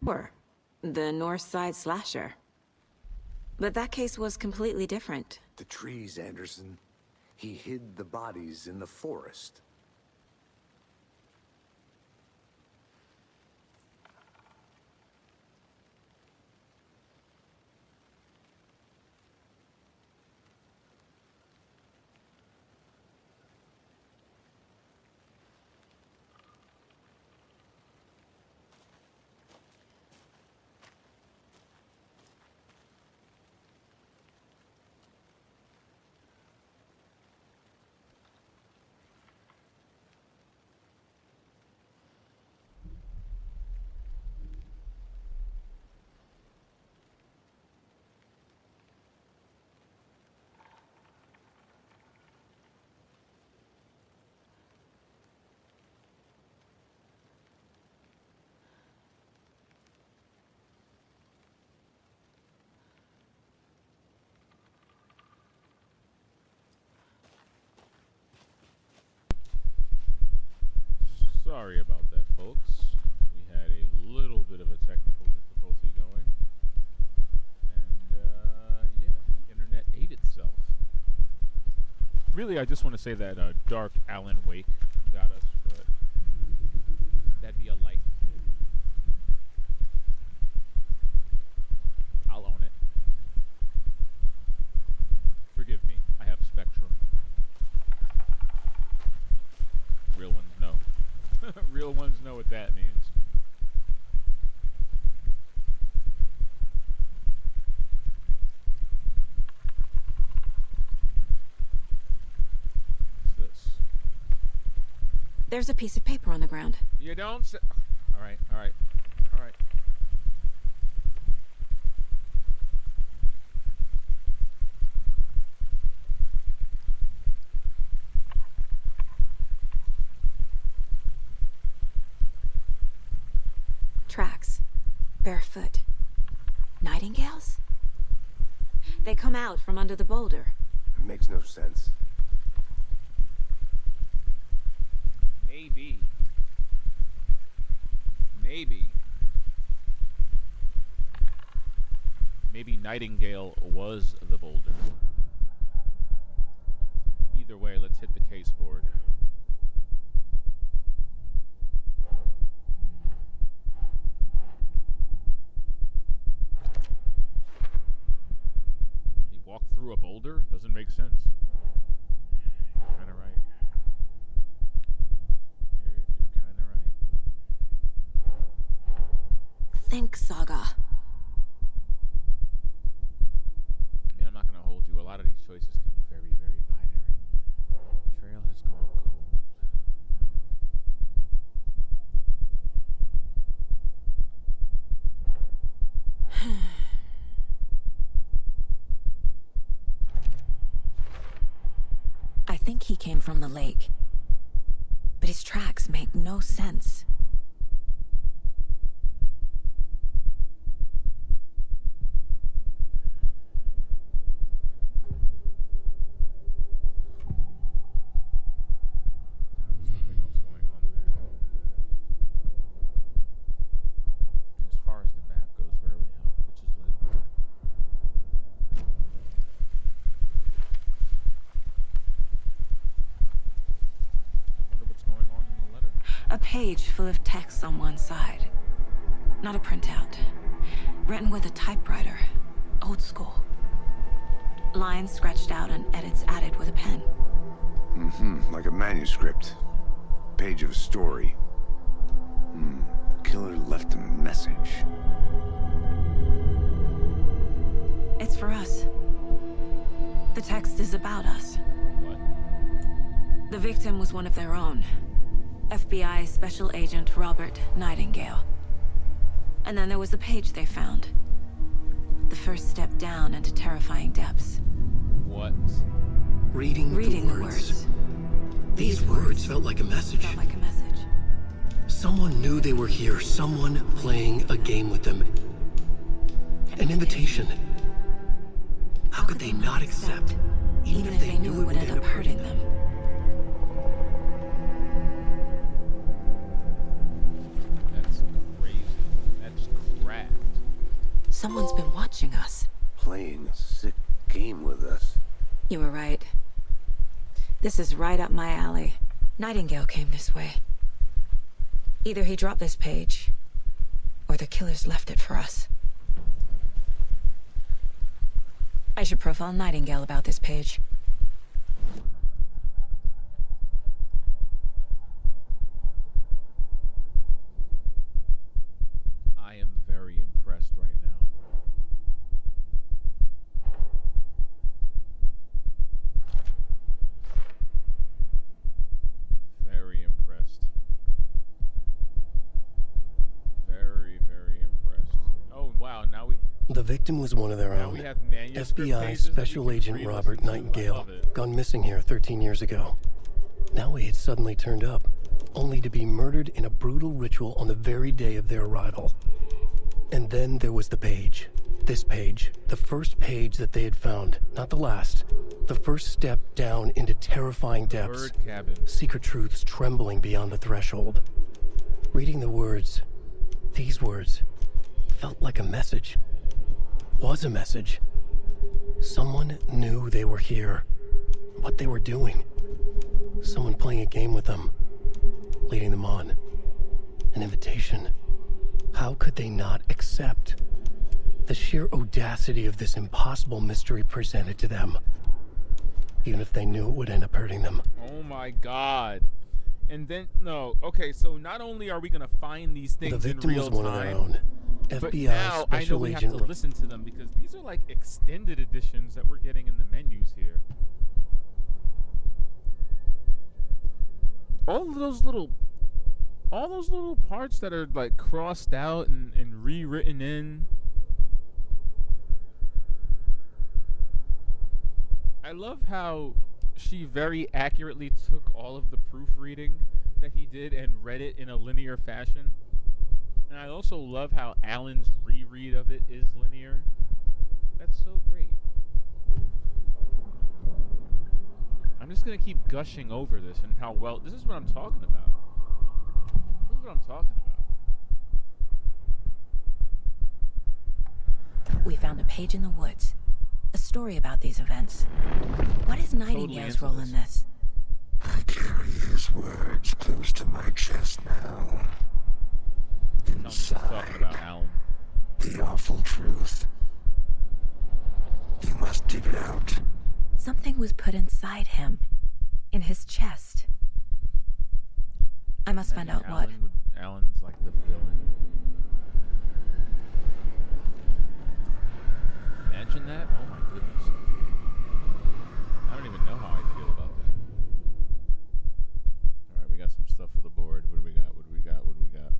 Sure. The North Side slasher. But that case was completely different. The trees, Anderson. He hid the bodies in the forest. Sorry about that, folks. We had a little bit of a technical difficulty going. And, yeah, the internet ate itself. Really, I just want to say that Dark Alan Wake got us, but that'd be a light kid. I'll own it. Forgive me, I have Spectrum. Real ones know. Real ones know what that means. What's this? There's a piece of paper on the ground. You don't say. Alright, alright, alright. Tracks. Barefoot. Nightingales? They come out from under the boulder. It makes no sense. Maybe. Maybe. Maybe Nightingale was the boulder. Either way, let's hit the case board. He walked through a boulder? Doesn't make sense. You're kind of right. You're kind of right. Think, Saga. I mean, I'm not going to hold you. A lot of these choices can be very, very binary. Trail has gone cold. I think he came from the lake. But his tracks make no sense. There's something else going on there. As far as the map goes, where are we at? Which is little. I wonder what's going on in the letter. A page full of text on one side. Not a printout. Written with a typewriter. Old school. Lines scratched out and edits added with a pen. Like a manuscript. Page of a story. The killer left a message. It's for us. The text is about us. What? The victim was one of their own. FBI Special Agent Robert Nightingale. And then there was the page they found. The first step down into terrifying depths. What? Reading Reading the words. These words felt like a message. Felt like a message. Someone knew they were here. Someone playing a game with them. An invitation. How could they not accept, even if they knew it would end up hurting them? That's crazy. That's Someone's been watching us. Playing a sick game with us. You were right. This is right up my alley. Nightingale came this way. Either he dropped this page, or the killers left it for us. I should profile Nightingale about this page. I am very impressed right now. Very impressed. Very, very impressed. Oh, wow, now we... The victim was one of their Now own. we have manuscript FBI pages that we Special can Agent re-listen Robert to. I Nightingale, love it. gone missing here 13 years ago. Now he had suddenly turned up, only to be murdered in a brutal ritual on the very day of their arrival. And then there was the page. This page, the first page that they had found, not the last. The first step down into terrifying depths. Bird cabin. Secret truths trembling beyond the threshold. Reading the words, these words, felt like a message. Was a message. Someone knew they were here. What they were doing. Someone playing a game with them. Leading them on. An invitation. How could they not accept? The sheer audacity of this impossible mystery presented to them. Even if they knew it would end up hurting them. Oh my god. And then, no, okay, so not only are we going to find these things The in victim real was one of time, their own. but FBI now I know Special we have Agent to listen to them because these are like extended editions that we're getting in the menus here. All those little parts that are like crossed out and rewritten in. I love how she very accurately took all of the proofreading that he did and read it in a linear fashion. And I also love how Alan's reread of it is linear. That's so great. I'm just going to keep gushing over this and how well... This is what I'm talking about. This is what I'm talking about. We found a page in the woods. A story about these events. What is Nightingale's into role in this? I carry his words close to my chest now. Tell me what's talking about Alan. The awful truth. You must dig it out. Something was put inside him. In his chest. I must find out what. Alan's like the villain. Imagine that? Oh my goodness. I don't even know how I feel about that. Alright, we got some stuff for the board. What do we got? What do we got? What do we got?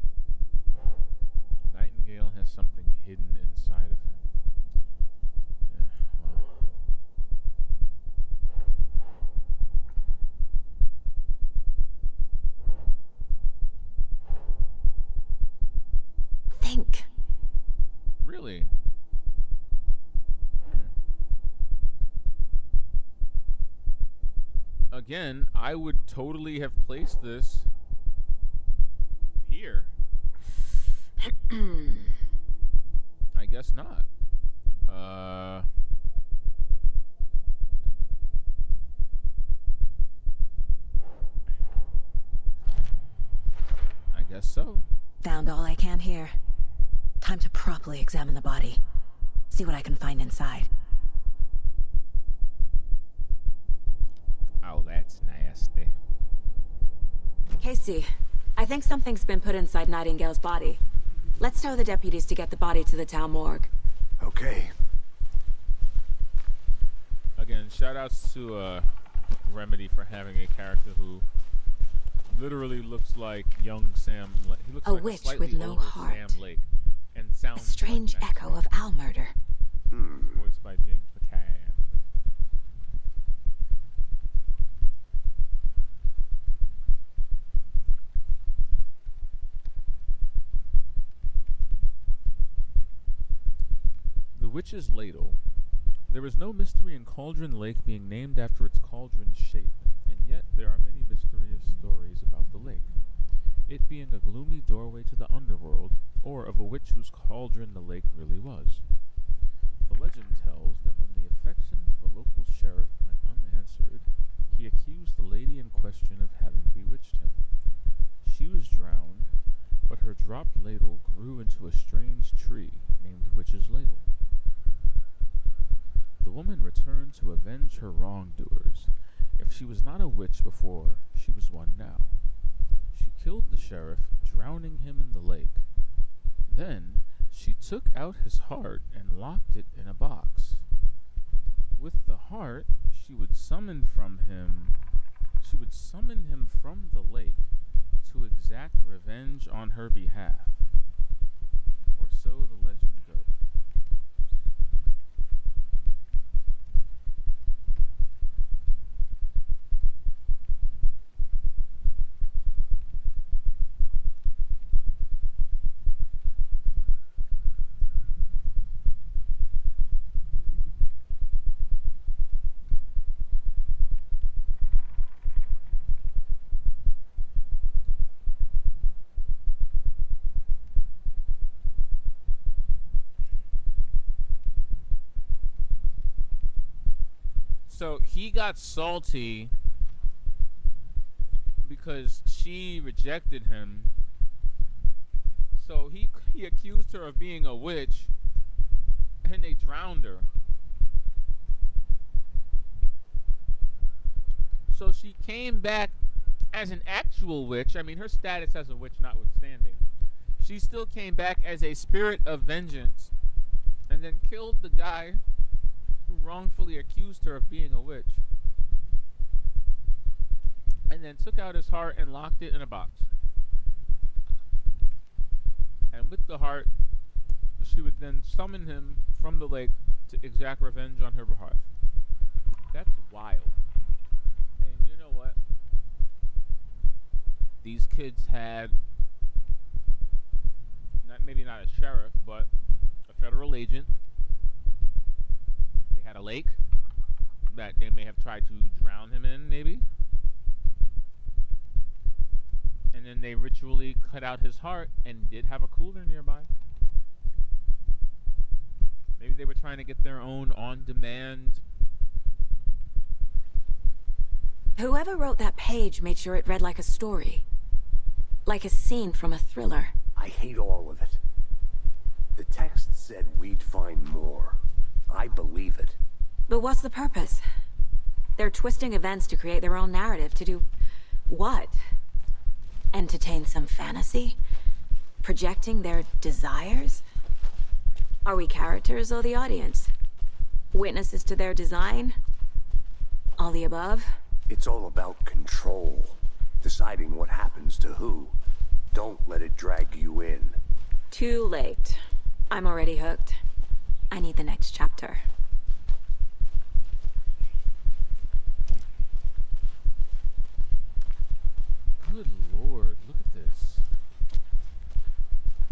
Nightingale has something hidden inside of him. Well. Think. Really? Again, I would totally have placed this here. I guess not. I guess so. Found all I can here. Time to properly examine the body. See what I can find inside. Oh, that's nasty. Casey, I think something's been put inside Nightingale's body. Let's tell the deputies to get the body to the town morgue. Okay. Again, shoutouts to Remedy for having a character who literally looks like young Sam. He looks A like witch a slightly with no older heart. Sam Lake, and A sounds strange like echo Max of Al murder. voiced by James McCann. The Witch's Ladle. There is no mystery in Cauldron Lake being named after its cauldron's shape, and yet there are many mysterious stories about the lake. It being a gloomy doorway to the underworld, or of a witch whose cauldron the lake really was. The legend tells that when the affections of a local sheriff went unanswered, he accused the lady in question of having bewitched him. She was drowned, but her dropped ladle grew into a strange tree named Witch's Ladle. The woman returned to avenge her wrongdoers. If she was not a witch before, she was one now. She killed the sheriff, drowning him in the lake. Then she took out his heart and locked it in a box. With the heart, she would summon him from the lake to exact revenge on her behalf. Or so the legend goes. So he got salty because she rejected him. So he accused her of being a witch, and they drowned her. So she came back as an actual witch. I mean, her status as a witch notwithstanding, she still came back as a spirit of vengeance, and then killed the guy who wrongfully accused her of being a witch, and then took out his heart and locked it in a box. And with the heart, she would then summon him from the lake to exact revenge on her behalf. That's wild. And you know what? These kids had, maybe not a sheriff, but a federal agent. They had a lake that they may have tried to drown him in, maybe. And then they ritually cut out his heart and did have a cooler nearby. Maybe they were trying to get their own on-demand. Whoever wrote that page made sure it read like a story. Like a scene from a thriller. I hate all of it. The text said we'd find more. I believe it. But what's the purpose? They're twisting events to create their own narrative. To do what? Entertain some fantasy? Projecting their desires? Are we characters or the audience? Witnesses to their design? All the above? It's all about control. Deciding what happens to who. Don't let it drag you in. Too late. I'm already hooked. I need the next chapter. Good lord, look at this.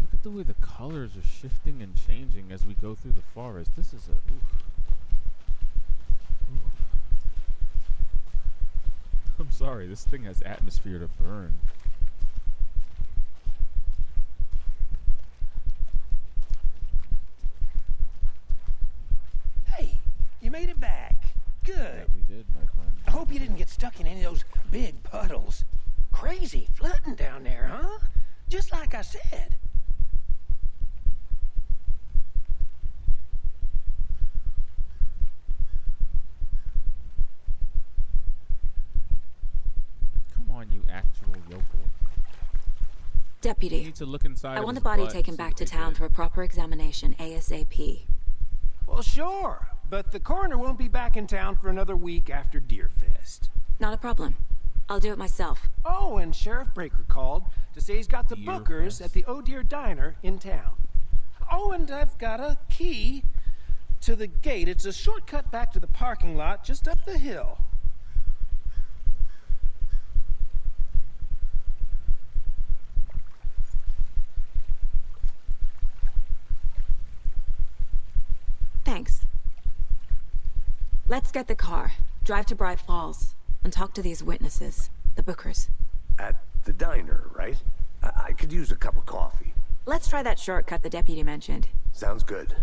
Look at the way the colors are shifting and changing as we go through the forest. This is a... Oof. Oof. I'm sorry, this thing has atmosphere to burn. Hey, you made it back. Good. Yeah, we did, my friend. I hope you didn't get stuck in any of those big puddles. Crazy flooding down there, huh? Just like I said. Come on, you actual yokel. You Deputy, need to look inside I of want the his body butt taken and see back what to they town did. for a proper examination ASAP. Well, sure. But the coroner won't be back in town for another week after Deerfest. Not a problem. I'll do it myself. Oh, and Sheriff Breaker called to say he's got the Bookers Deerfest. at the Oh Deer Diner in town. Oh, and I've got a key to the gate. It's a shortcut back to the parking lot just up the hill. Thanks. Let's get the car, drive to Bright Falls, and talk to these witnesses, the Bookers. At the diner, right? I could use a cup of coffee. Let's try that shortcut the deputy mentioned. Sounds good.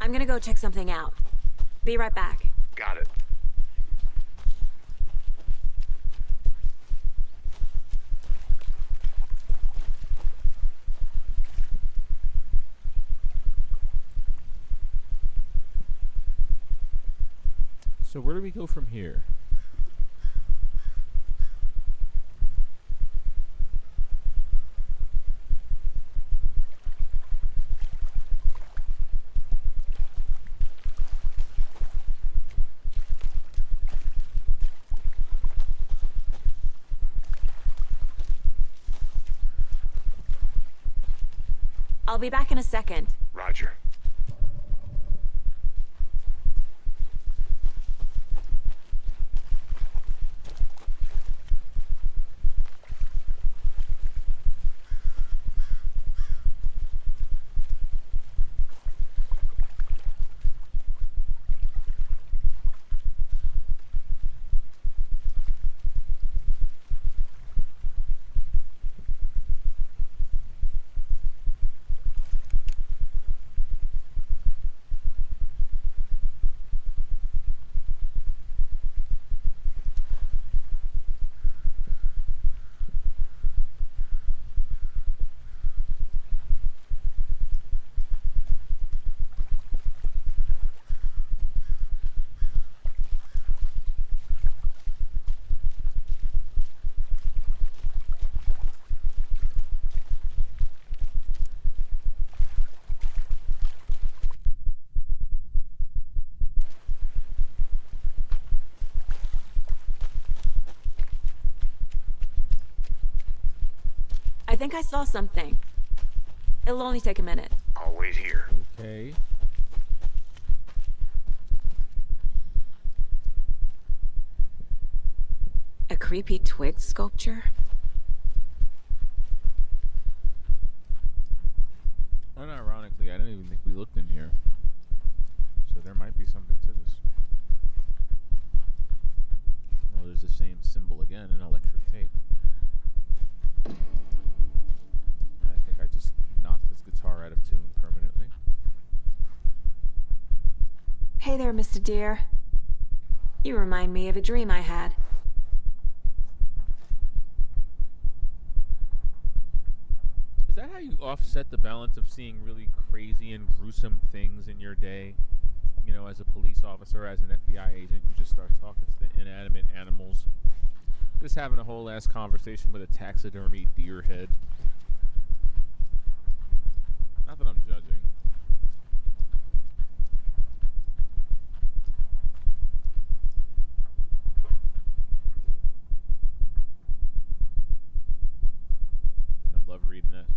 I'm gonna go check something out. Be right back. Got it. So where do we go from here? I'll be back in a second. Roger. I think I saw something. It'll only take a minute. I'll wait here. Okay. A creepy twig sculpture? Unironically, I don't even think we looked in here. So there might be something to this. Well, there's the same symbol again, an electric tape. I think I just knocked his guitar out of tune permanently. Hey there, Mr. Deer. You remind me of a dream I had. Is that how you offset the balance of seeing really crazy and gruesome things in your day? You know, as a police officer, as an FBI agent, you just start talking to the inanimate animals. Just having a whole ass conversation with a taxidermy deer head. Not that I'm judging. I love reading this.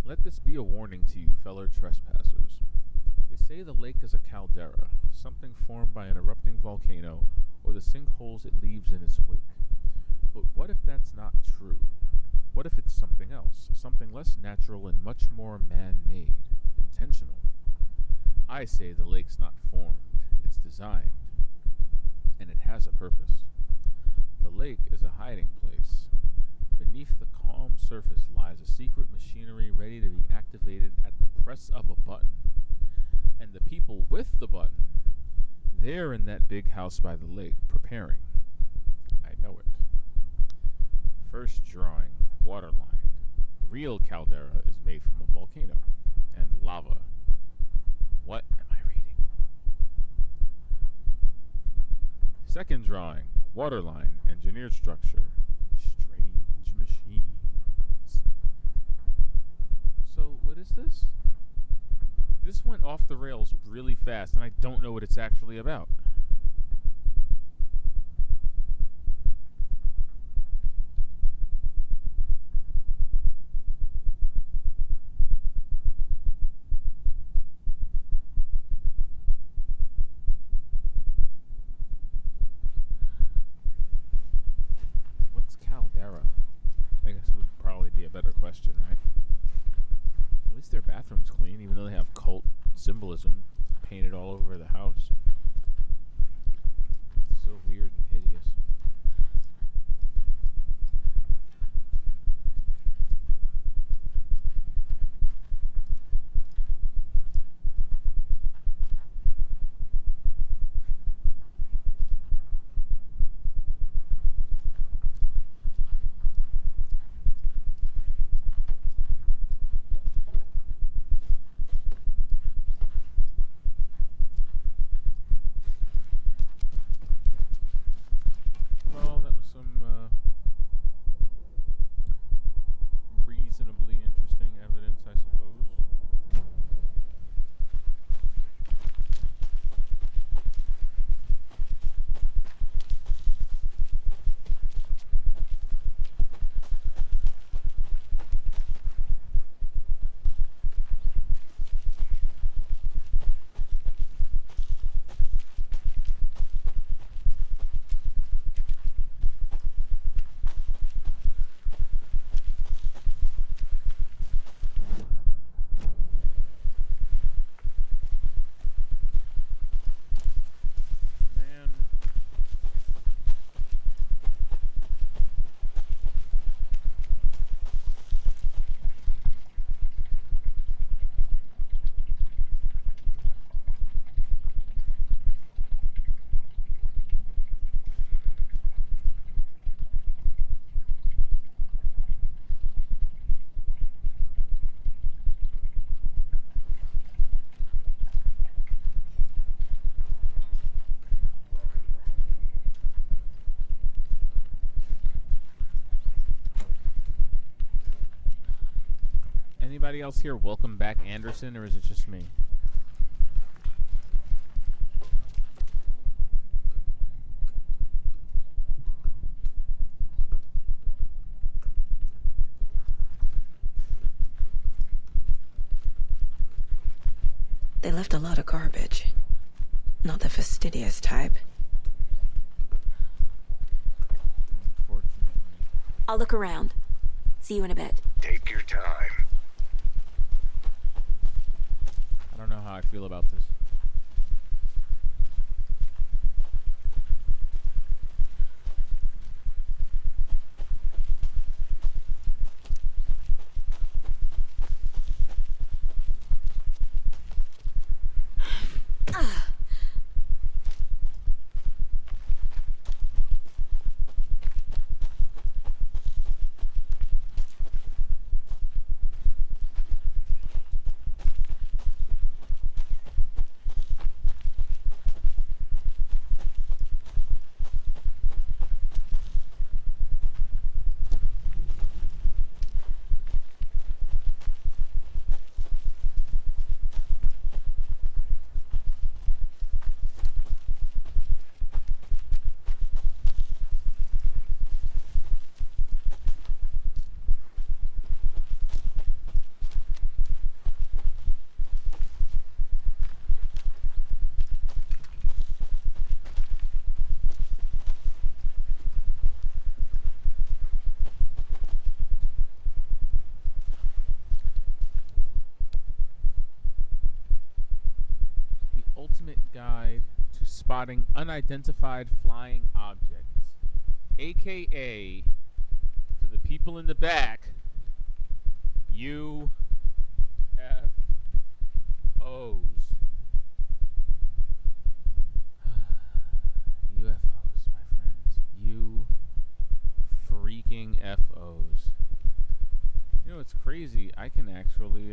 Let this be a warning to you, fellow trespassers. They say the lake is a caldera, something formed by an erupting volcano or the sinkholes it leaves in its wake. But what if that's not true? What if it's something else, something less natural and much more man-made, intentional? I say the lake's not formed, it's designed, and it has a purpose. The lake is a hiding place. Beneath the calm surface lies a secret machinery ready to be activated at the press of a button. And the people with the button, they're in that big house by the lake, preparing. I know it. First drawing, waterline. Real caldera is made from a volcano and lava. What am I reading? Second drawing, waterline, engineered structure. Strange machines. So, what is this? This went off the rails really fast, and I don't know what it's actually about. What's caldera? I guess would probably be a better question, right? At least their bathroom's clean, even though they have cult symbolism painted all over the house. It's so weird and hideous. anybody else here welcome back Anderson, or is it just me? They left a lot of garbage. Not the fastidious type. Unfortunately. I'll look around. See you in a bit. Take your time. I don't know how I feel about this. Ultimate guide to spotting unidentified flying objects, aka to the people in the back, UFOs. UFOs, my friends. You freaking FOs. You know, it's crazy. I can actually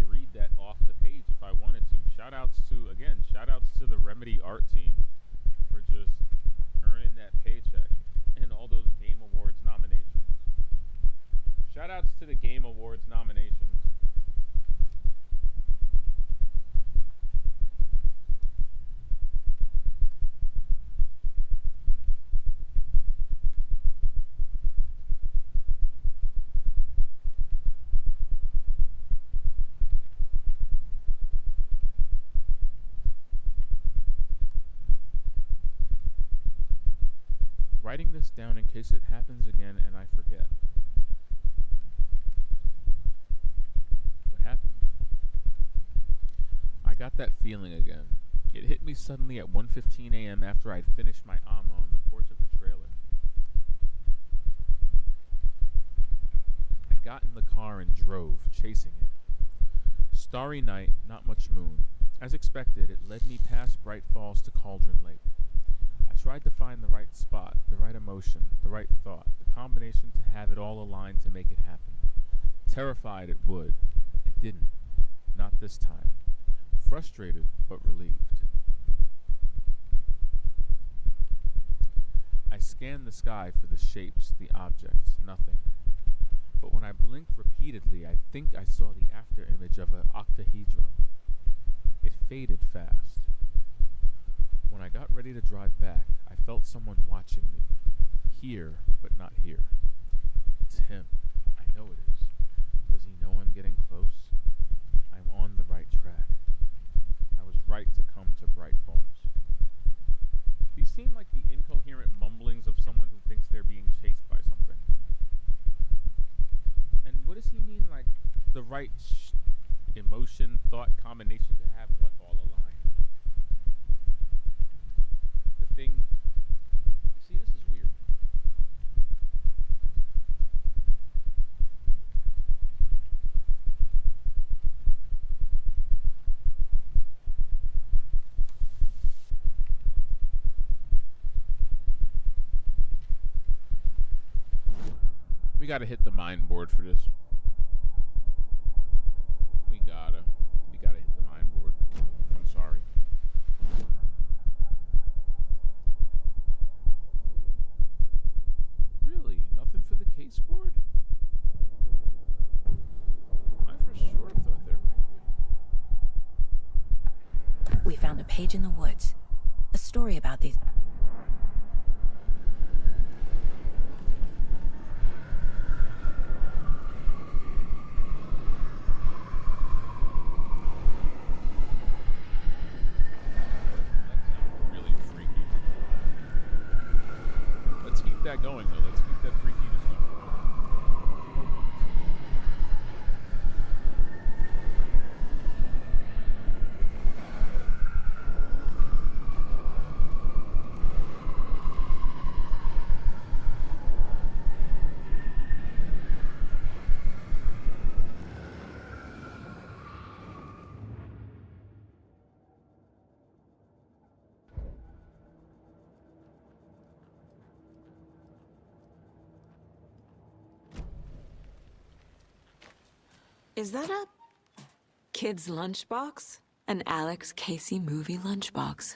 read that off the page if I wanted to. Shoutouts to the Remedy art team for just earning that paycheck and all those Game Awards nominations. Shoutouts to the Game Awards nominations. Writing this down in case it happens again and I forget. What happened? I got that feeling again. It hit me suddenly at 1:15 a.m. after I'd finished my AMA on the porch of the trailer. I got in the car and drove, chasing it. Starry night, not much moon. As expected, it led me past Bright Falls to Cauldron Lake. I tried to find the right spot, the right emotion, the right thought, the combination to have it all aligned to make it happen. Terrified it would. It didn't. Not this time. Frustrated, but relieved. I scanned the sky for the shapes, the objects, nothing. But when I blinked repeatedly, I think I saw the afterimage of an octahedron. It faded fast. When I got ready to drive back, I felt someone watching me. Here, but not here. It's him. I know it is. Does he know I'm getting close? I'm on the right track. I was right to come to Bright Falls. These seem like the incoherent mumblings of someone who thinks they're being chased by something. And what does he mean, like, the right emotion, thought combination to have what all aligned? The thing... See, this is weird. We gotta hit the mind board for this. We gotta hit the mind board. I'm sorry. Really? Nothing for the case board? found a page in the woods. A story about these... Really freaky. Let's keep that going, though. Let's keep that freakiness going. Is that a kid's lunchbox? An Alex Casey movie lunchbox.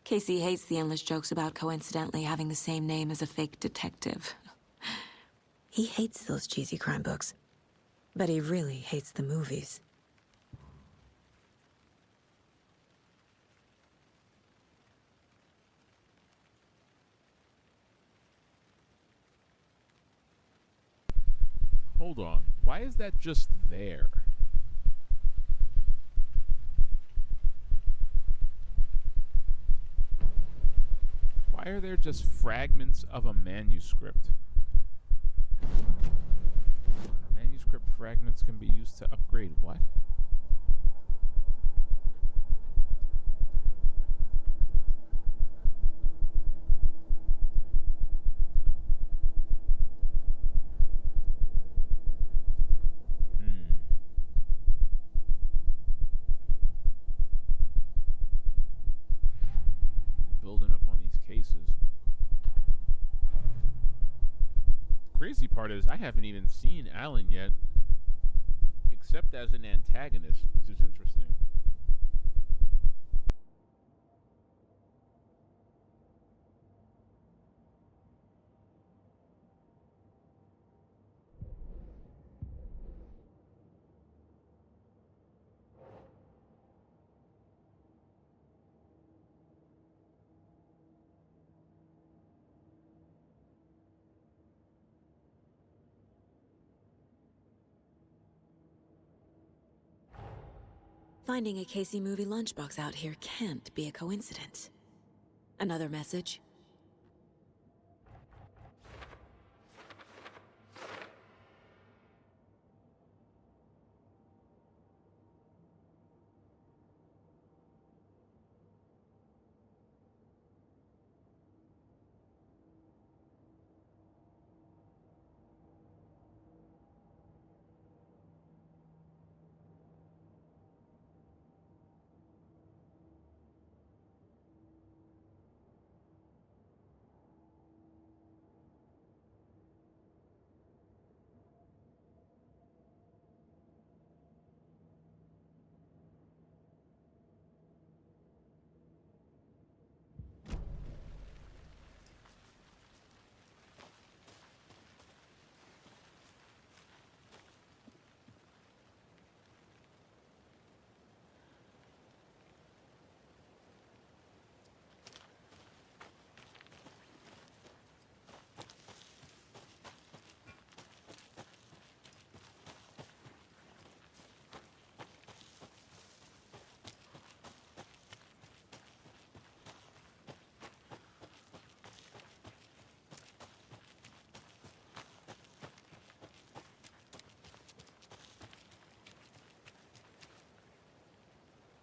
Casey hates the endless jokes about coincidentally having the same name as a fake detective. He hates those cheesy crime books, but he really hates the movies. Hold on. Why is that just there? Why are there just fragments of a manuscript? Manuscript fragments can be used to upgrade what? Building up on these cases. Crazy part is I haven't even seen Alan yet, except as an antagonist, which is interesting. Finding a Casey movie lunchbox out here can't be a coincidence. Another message?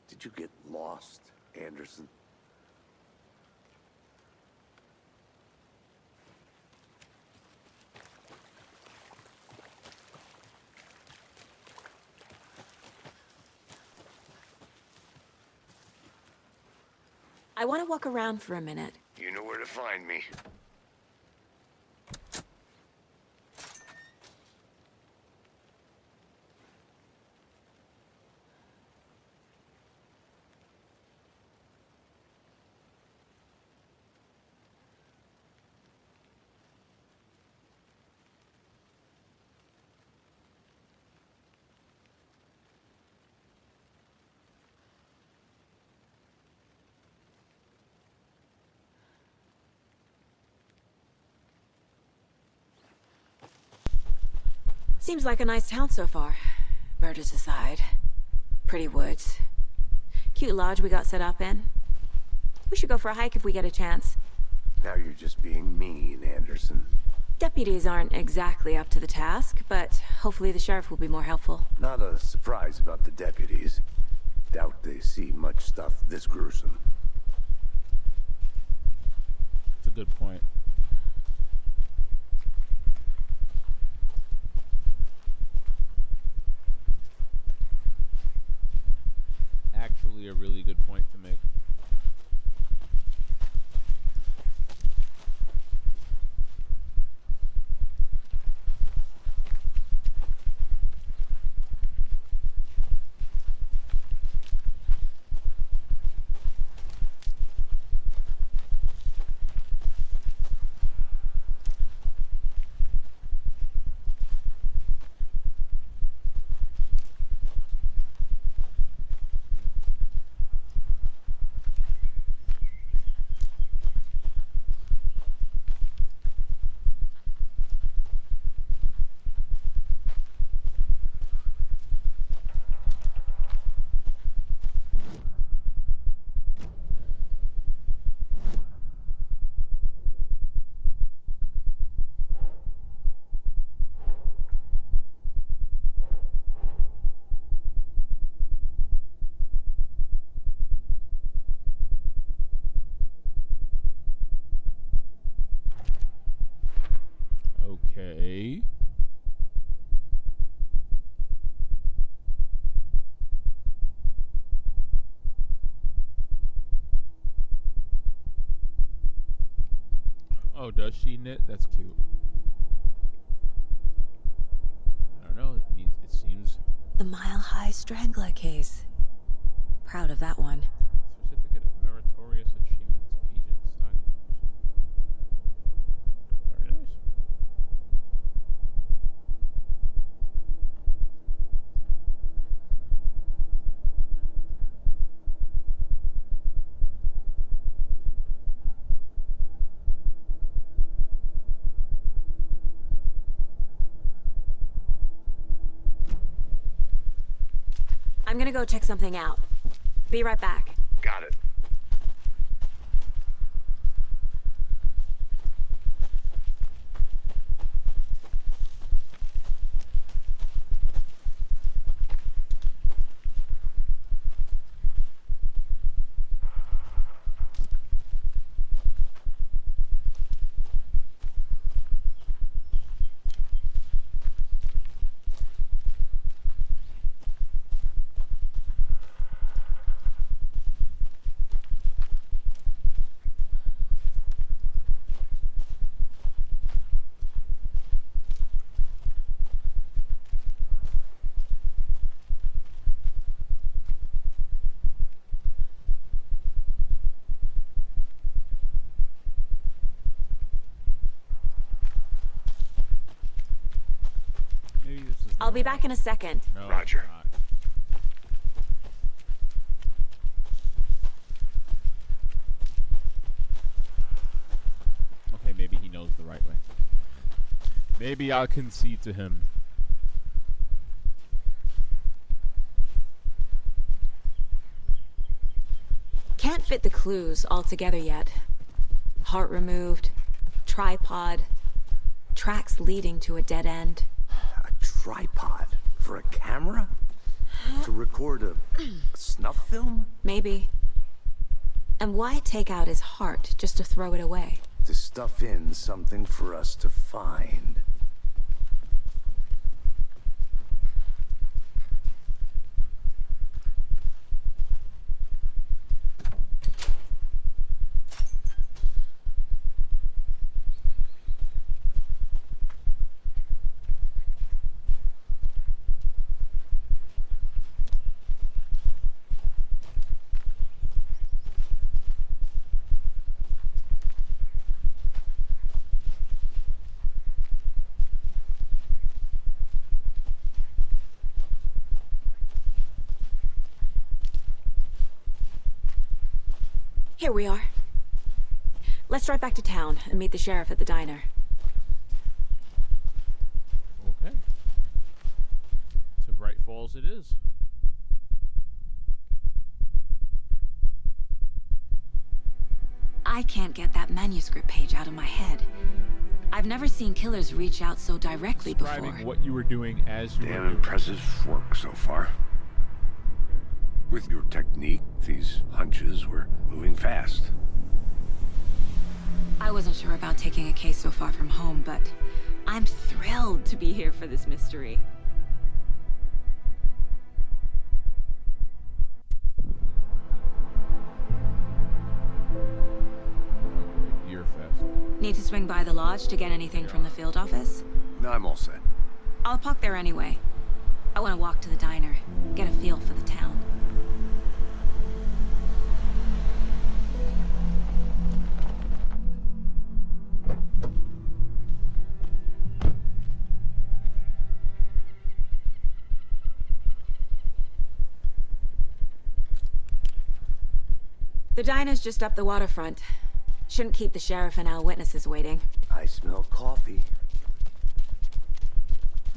Did you get lost, Anderson? I want to walk around for a minute. You know where to find me. Seems like a nice town so far. Murders aside. Pretty woods. Cute lodge we got set up in. We should go for a hike if we get a chance. Now you're just being mean, Anderson. Deputies aren't exactly up to the task, but hopefully the sheriff will be more helpful. Not a surprise about the deputies. Doubt they see much stuff this gruesome. That's a good point. Actually, a really good point to make. Okay. Oh, does she knit? That's cute. I don't know. It seems. The Mile High Strangler case. Proud of that one. Certificate of Meritorious Achievement to Agent Saga. Very nice. I'm gonna go check something out. Be right back. Got it. Maybe this is. I'll be back in a second. No, Roger. it's not. Okay, maybe he knows the right way. Maybe I'll concede to him. Can't fit the clues all together yet. Heart removed, tripod, tracks leading to a dead end. A tripod for a camera? To record a snuff film? Maybe. And why take out his heart just to throw it away? To stuff in something for us to find. Here we are. Let's drive back to town and meet the sheriff at the diner. Okay. alls it is. I can't get that manuscript page out of my head. I've never seen killers reach out so directly before. Describing what you were doing as you were Damn doing. impressive work so far. With your technique, these hunches were moving fast. I wasn't sure about taking a case so far from home, but I'm thrilled to be here for this mystery. Gear fest. Need to swing by the lodge to get anything from the field office? No, I'm all set. I'll park there anyway. I want to walk to the diner, get a feel for the town. The diner's just up the waterfront. Shouldn't keep the sheriff and our witnesses waiting. I smell coffee.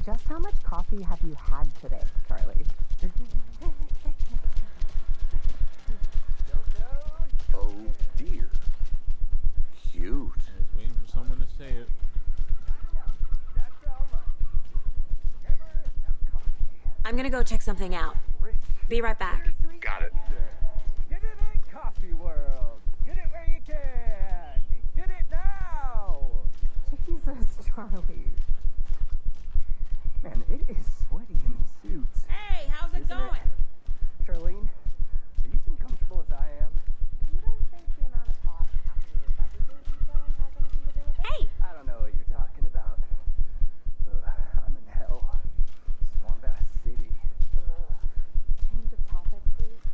Just how much coffee have you had today, Charlie? Oh dear. Cute. I was waiting for someone to say it. I'm gonna go check something out. Be right back. Got it. Get it in Coffee World. Get it where you can. Get it now. Jesus, Charlie. Man, it is sweaty in these suits. Hey, how's it Isn't it? Charlene, are you as uncomfortable as I am? You don't think the amount of hot caffeinated beverages you don't have anything to do with it? Hey! I don't know what you're talking about. I'm in hell. Swamp ass city. Change of topic, please.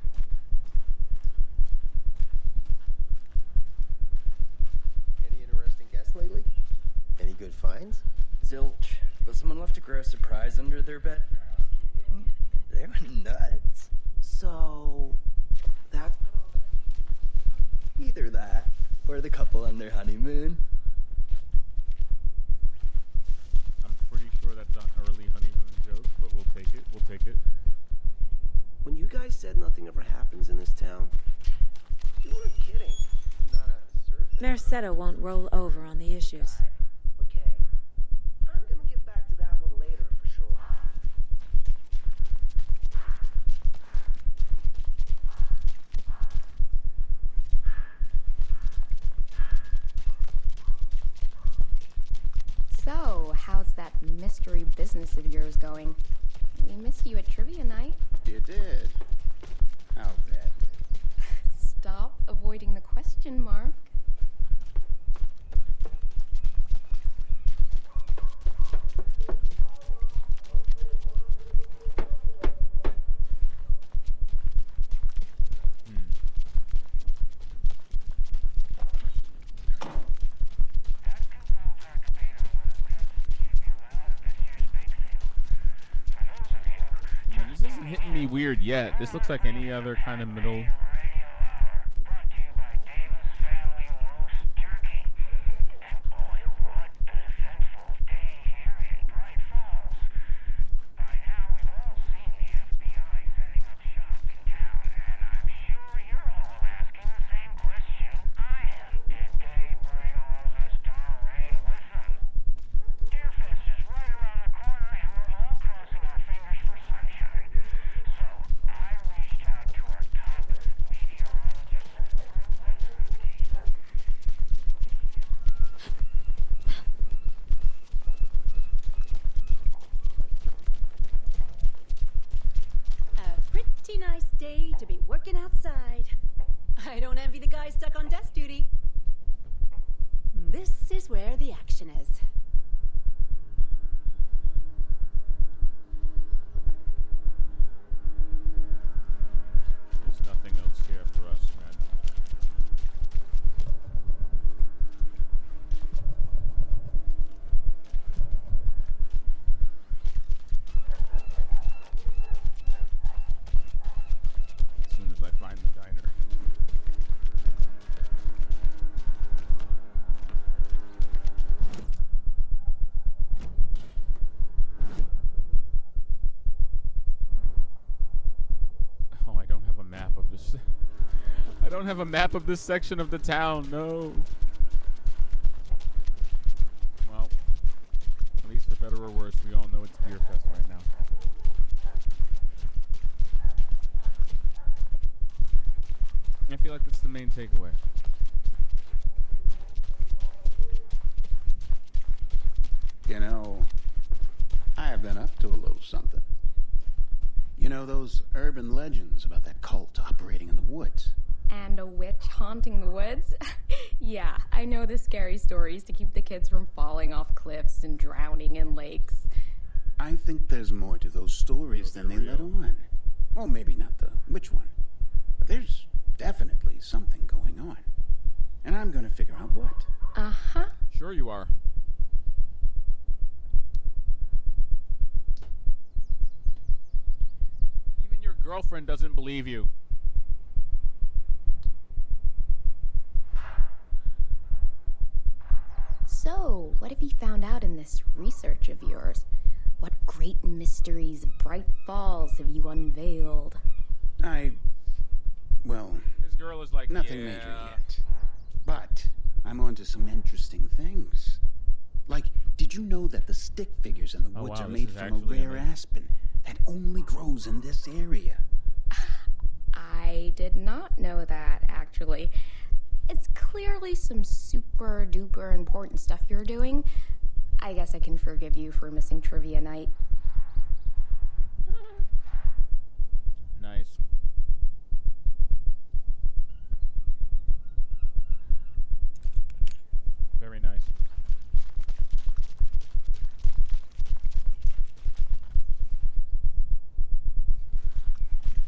Any interesting guests lately? Any good finds? Zilch, but someone left a gross surprise under their bed. They were nuts. So, that's Either that, or the couple on their honeymoon. I'm pretty sure that's an early honeymoon joke, but we'll take it. We'll take it. when you guys said nothing ever happens in this town. You weren't kidding. Not on the surface. Merced won't roll over on the issues. Okay. I'm gonna get back to that one later for sure. So, how's that mystery business of yours going? We missed you at trivia night. You did? How badly? Stop avoiding the question, Mark. This isn't hitting me weird yet. This looks like any other kind of middle. A pretty nice day to be working outside. I don't envy the guy stuck on desk duty. This is where the action is. There's nothing else here for us, man. As soon as I find the diner. don't have a map of this section of the town. No. Well, at least for better or worse, we all know it's Deer Fest right now. I feel like that's the main takeaway. You know, I have been up to a little something. You know those urban legends about that cult operating in the woods? And a witch haunting the woods? Yeah, I know the scary stories to keep the kids from falling off cliffs and drowning in lakes. I think there's more to those stories than they let on. Well, maybe not the witch one. But there's definitely something going on. And I'm gonna figure out what. Uh-huh. Sure you are. Even your girlfriend doesn't believe you. So, what have you found out in this research of yours? What great mysteries of Bright Falls have you unveiled? Well, This girl is like, nothing yeah. major yet. But I'm onto some interesting things. Like, did you know that the stick figures in the Oh, woods wow, are this made is from a actually rare amazing. aspen that only grows in this area? I did not know that, actually. It's clearly some super duper important stuff you're doing. I guess I can forgive you for missing trivia night. Nice. Very nice.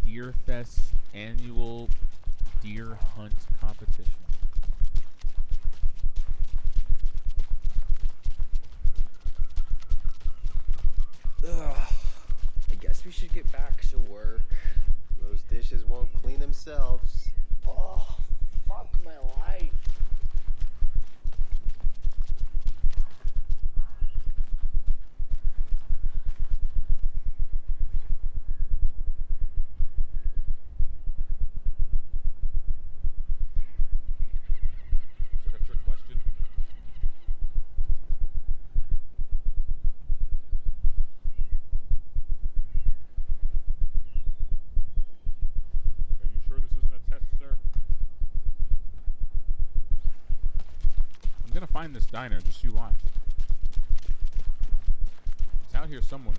Deer Fest annual deer hunt competition. Ugh. I guess we should get back to work. Those dishes won't clean themselves. Oh, fuck my life. Is that a trick question? Are you sure this isn't a test, sir? I'm gonna find this diner, just you watch. It's out here somewhere.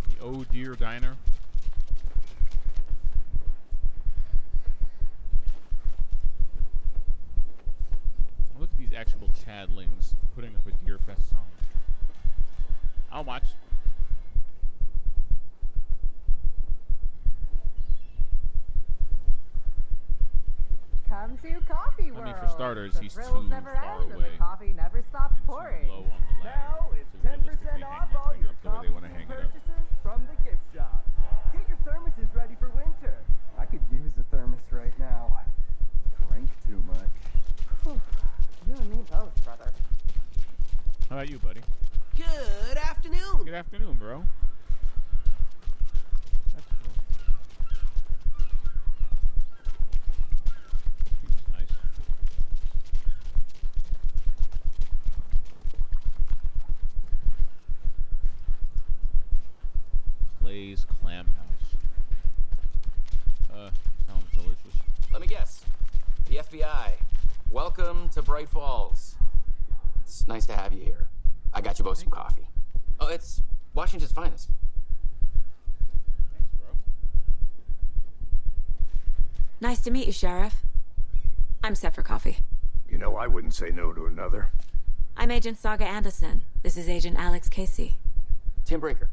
The Oh Deer Diner. Look at these actual Chadlings putting up a Deer Fest song. I'll watch. Come to Coffee World. I mean, for starters, the he's thrills too never far end and away the coffee never stops and too pouring. low on the ladder Now it's to 10% realistically off hang all that thing your up the way they want to coffee hang it up. purchases from the gift shop. Get your thermoses ready for winter. I could use a thermos right now. Drink too much. Whew. You and me both, brother. How about you, buddy? Good afternoon. Good afternoon, bro. That's cool. Seems nice. Lay's Clam House. Sounds delicious. Let me guess. The FBI. Welcome to Bright Falls. It's nice to have you here. I got you both some coffee. Oh, it's Washington's finest. Thanks, bro. Nice to meet you, Sheriff. I'm set for coffee. You know, I wouldn't say no to another. I'm Agent Saga Anderson. This is Agent Alex Casey. Tim Breaker.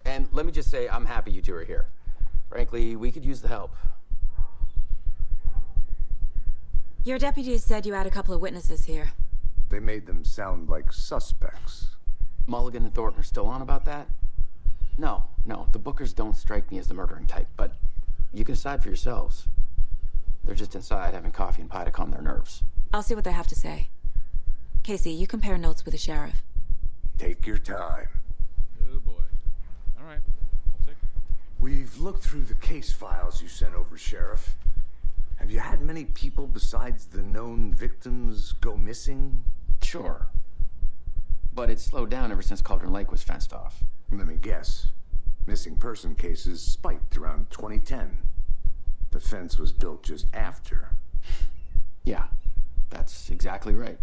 And let me just say, I'm happy you two are here. Frankly, we could use the help. Your deputies said you had a couple of witnesses here. They made them sound like suspects. Mulligan and Thornton are still on about that? No, the Bookers don't strike me as the murdering type, but you can decide for yourselves. They're just inside having coffee and pie to calm their nerves. I'll see what they have to say. Casey, you compare notes with the sheriff. Take your time. Oh boy. All right, I'll take it. We've looked through the case files you sent over, Sheriff. Have you had many people besides the known victims go missing? Sure. But it's slowed down ever since Cauldron Lake was fenced off. Let me guess. Missing person cases spiked around 2010. The fence was built just after. Yeah, that's exactly right.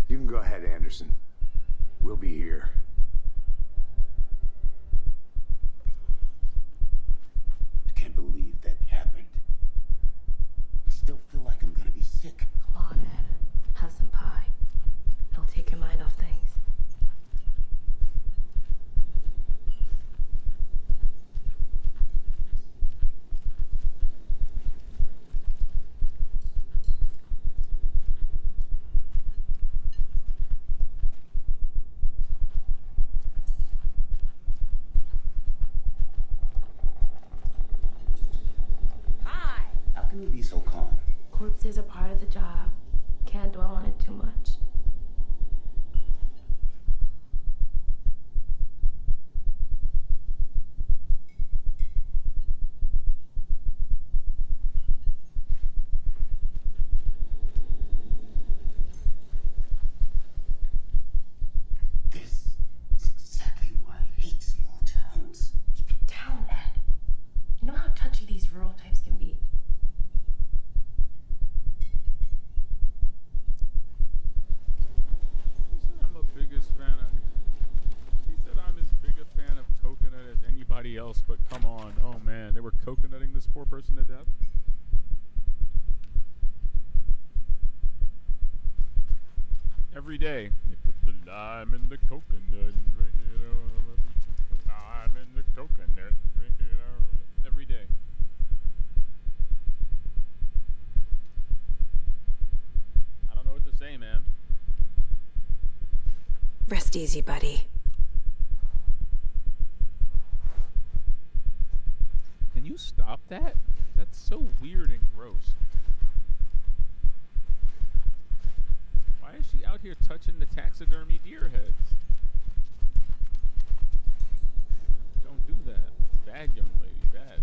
You can go ahead, Anderson. We'll be here. I can't believe that happened. I still feel like I'm gonna be sick. Come on, Ed. Have some pie. It'll take your mind off things. How can you be so calm? Corpses are part of the job. Can't dwell on it too much. This is exactly why I hate small towns. Keep it down, Ed. You know how touchy these rural types can be. He said I'm as big a fan of coconut as anybody else, but come on. Oh man, they were coconutting this poor person to death? Every day, they put the lime in the coconut and drink it all. The lime in the coconut, drink it all. Every day. I don't know what to say, man. Rest easy, buddy. Can you stop that? That's so weird and gross. Why is she out here touching the taxidermy deer heads? Don't do that. Bad, young lady, bad.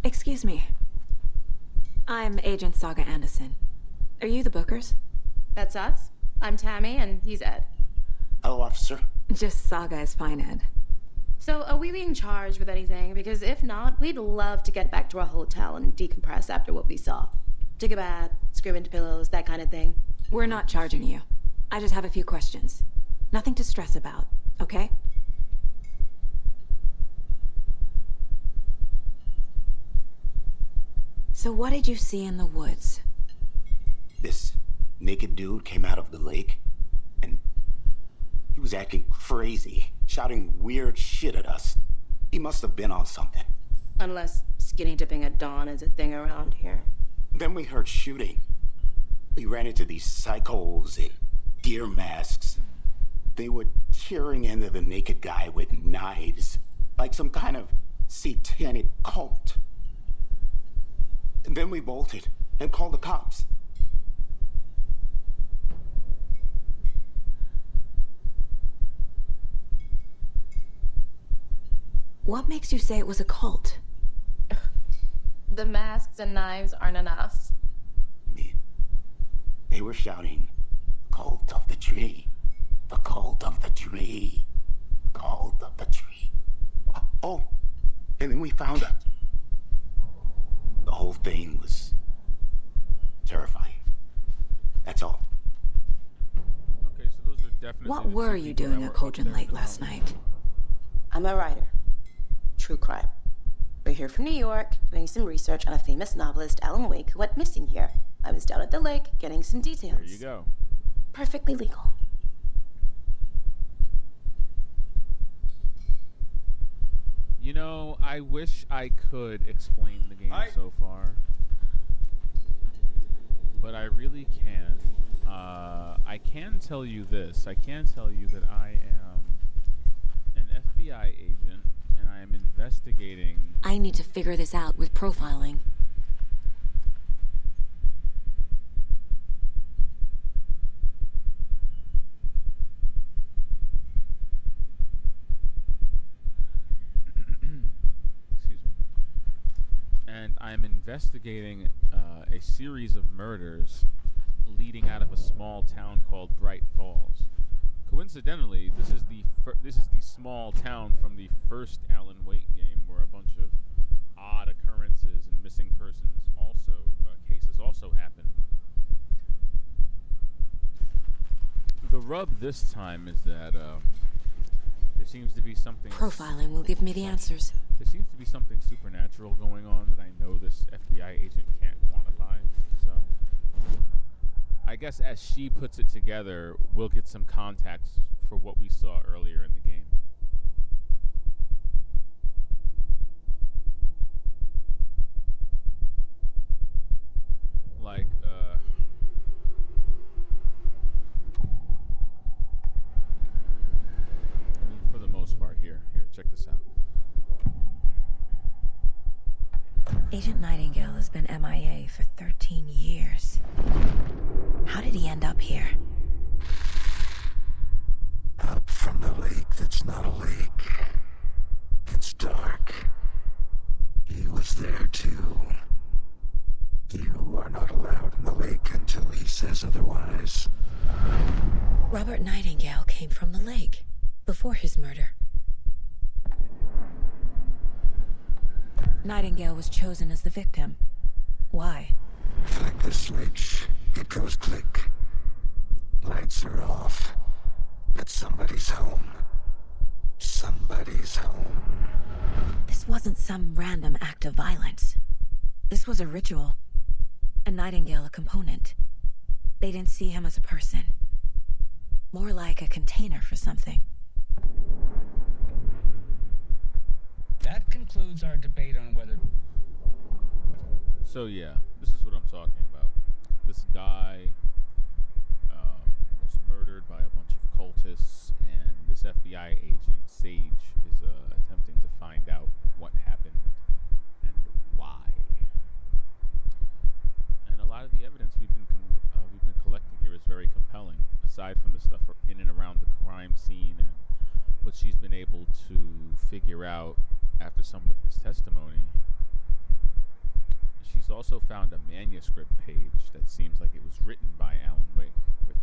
Excuse me. I'm Agent Saga Anderson. Are you the Bookers? That's us. I'm Tammy, and he's Ed. Hello, officer. Just Saga is fine, Ed. So, are we being charged with anything? Because if not, we'd love to get back to our hotel and decompress after what we saw. Take a bath, scream into pillows, that kind of thing. We're not charging you. I just have a few questions. Nothing to stress about, okay? So what did you see in the woods? This naked dude came out of the lake, and he was acting crazy, shouting weird shit at us. He must have been on something. Unless skinny dipping at dawn is a thing around here. Then we heard shooting. We ran into these psychos in deer masks. They were tearing into the naked guy with knives, like some kind of satanic cult. And then we bolted and called the cops. What makes you say it was a cult? The masks and knives aren't enough. They were shouting, "Cult of the tree, the cult of the tree, cult of the tree." Oh, and then we found the whole thing was terrifying. That's all. Okay, so those are definitely. What were you doing at Cogent late last night? I'm a writer. True crime. We're here from New York, doing some research on a famous novelist, Alan Wake, who went missing here. I was down at the lake, getting some details. There you go. Perfectly legal. You know, I wish I could explain the game so far, but I really can't. I can tell you this. I can tell you that I am an FBI agent, and I am investigating... I need to figure this out with profiling. And I'm investigating a series of murders leading out of a small town called Bright Falls. Coincidentally, this is the small town from the first Alan Wake game, where a bunch of odd occurrences and missing persons cases also happened. The rub this time is that there seems to be something... Profiling will give me the answers. There seems to be something supernatural going on that I know this FBI agent can't quantify. So, I guess as she puts it together, we'll get some context for what we saw earlier in the game. Like, I mean, for the most part, here, check this out. Agent Nightingale has been MIA for 13 years. How did he end up here? Up from the lake that's not a lake. It's dark. He was there too. You are not allowed in the lake until he says otherwise. Robert Nightingale came from the lake before his murder. Nightingale was chosen as the victim. Why? Flick the switch. It goes click. Lights are off. But somebody's home. Somebody's home. This wasn't some random act of violence. This was a ritual. And Nightingale a component. They didn't see him as a person. More like a container for something. That concludes our debate on whether... So yeah, this is what I'm talking about. This guy was murdered by a bunch of cultists, and this FBI agent, Sage, is attempting to find out what happened and why. And a lot of the evidence we've been collecting here is very compelling, aside from the stuff in and around the crime scene and what she's been able to figure out after some witness testimony. She's also found a manuscript page that seems like it was written by Alan Wake, which...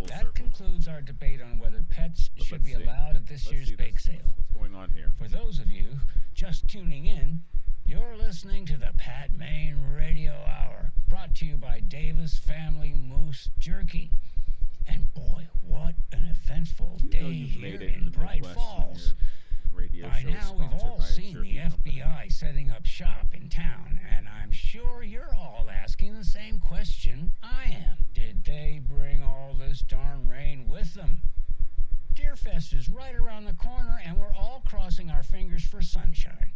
That concludes our debate on whether pets should be allowed at this year's bake sale. What's going on here? For those of you just tuning in, you're listening to the Pat Maine Radio Hour, brought to you by Davis Family Moose Jerky. And boy, what an eventful day here in Bright Falls. By now, we've all seen the FBI setting up shop in town, and I'm sure you're all asking the same question I am. Did they bring all this darn rain with them? Deerfest is right around the corner, and we're all crossing our fingers for sunshine.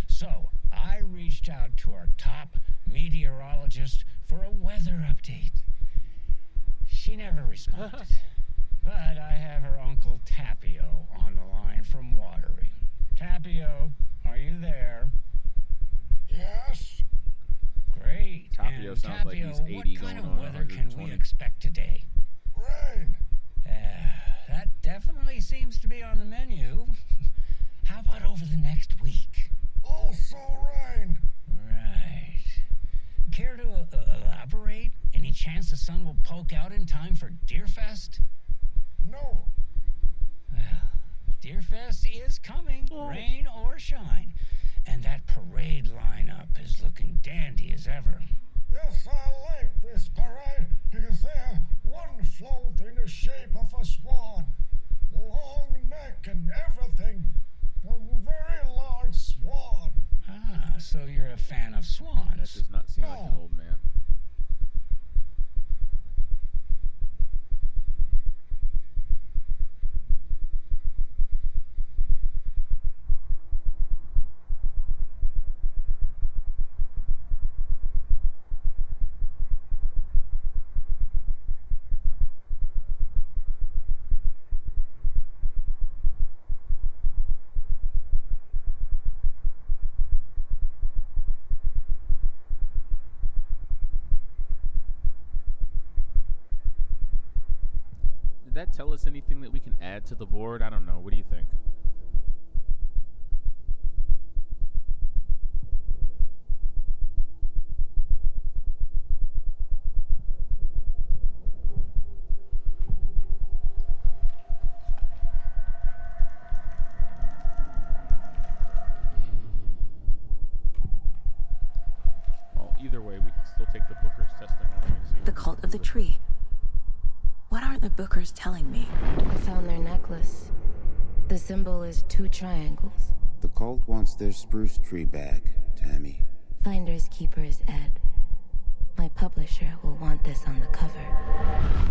So, I reached out to our top meteorologist for a weather update. She never responded. But I have her Uncle Tapio on the line from Watery. Tapio, are you there? Yes. Great. Tapio sounds like he's 80 what going kind of on weather can 120. we expect today? Rain. That definitely seems to be on the menu. How about over the next week? Also rain. Right. Care to elaborate? Any chance the sun will poke out in time for Deerfest? No. Well, Deerfest is coming, rain or shine. And that parade lineup is looking dandy as ever. Yes, I like this parade because they're one float in the shape of a swan. Long neck and everything. A very large swan. Ah, so you're a fan of swans. That does not seem like an old man. Did that tell us anything that we can add to the board? I don't know. What do you think? Well, either way, we can still take the Booker's testimony and see. The cult of the tree. What are the Bookers telling me? I found their necklace. The symbol is 2 triangles. The cult wants their spruce tree back, Tammy. Finders keepers, Ed. My publisher will want this on the cover.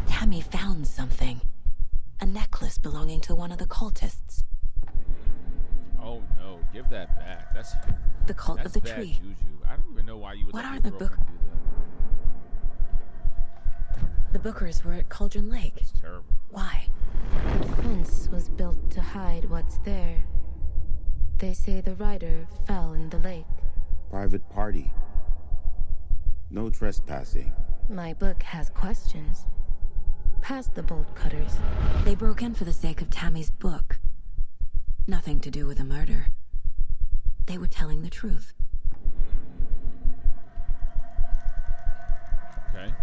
Tammy found something. A necklace belonging to one of the cultists. Oh no, give that back. That's the cult of the bad tree. Juju. I don't even know why you would What let are your the girlfriend do that. The Bookers were at Cauldron Lake. It's terrible. Why? The fence was built to hide what's there. They say the rider fell in the lake. Private party. No trespassing. My book has questions. Past the bolt cutters. They broke in for the sake of Tammy's book. Nothing to do with a murder. They were telling the truth. Okay.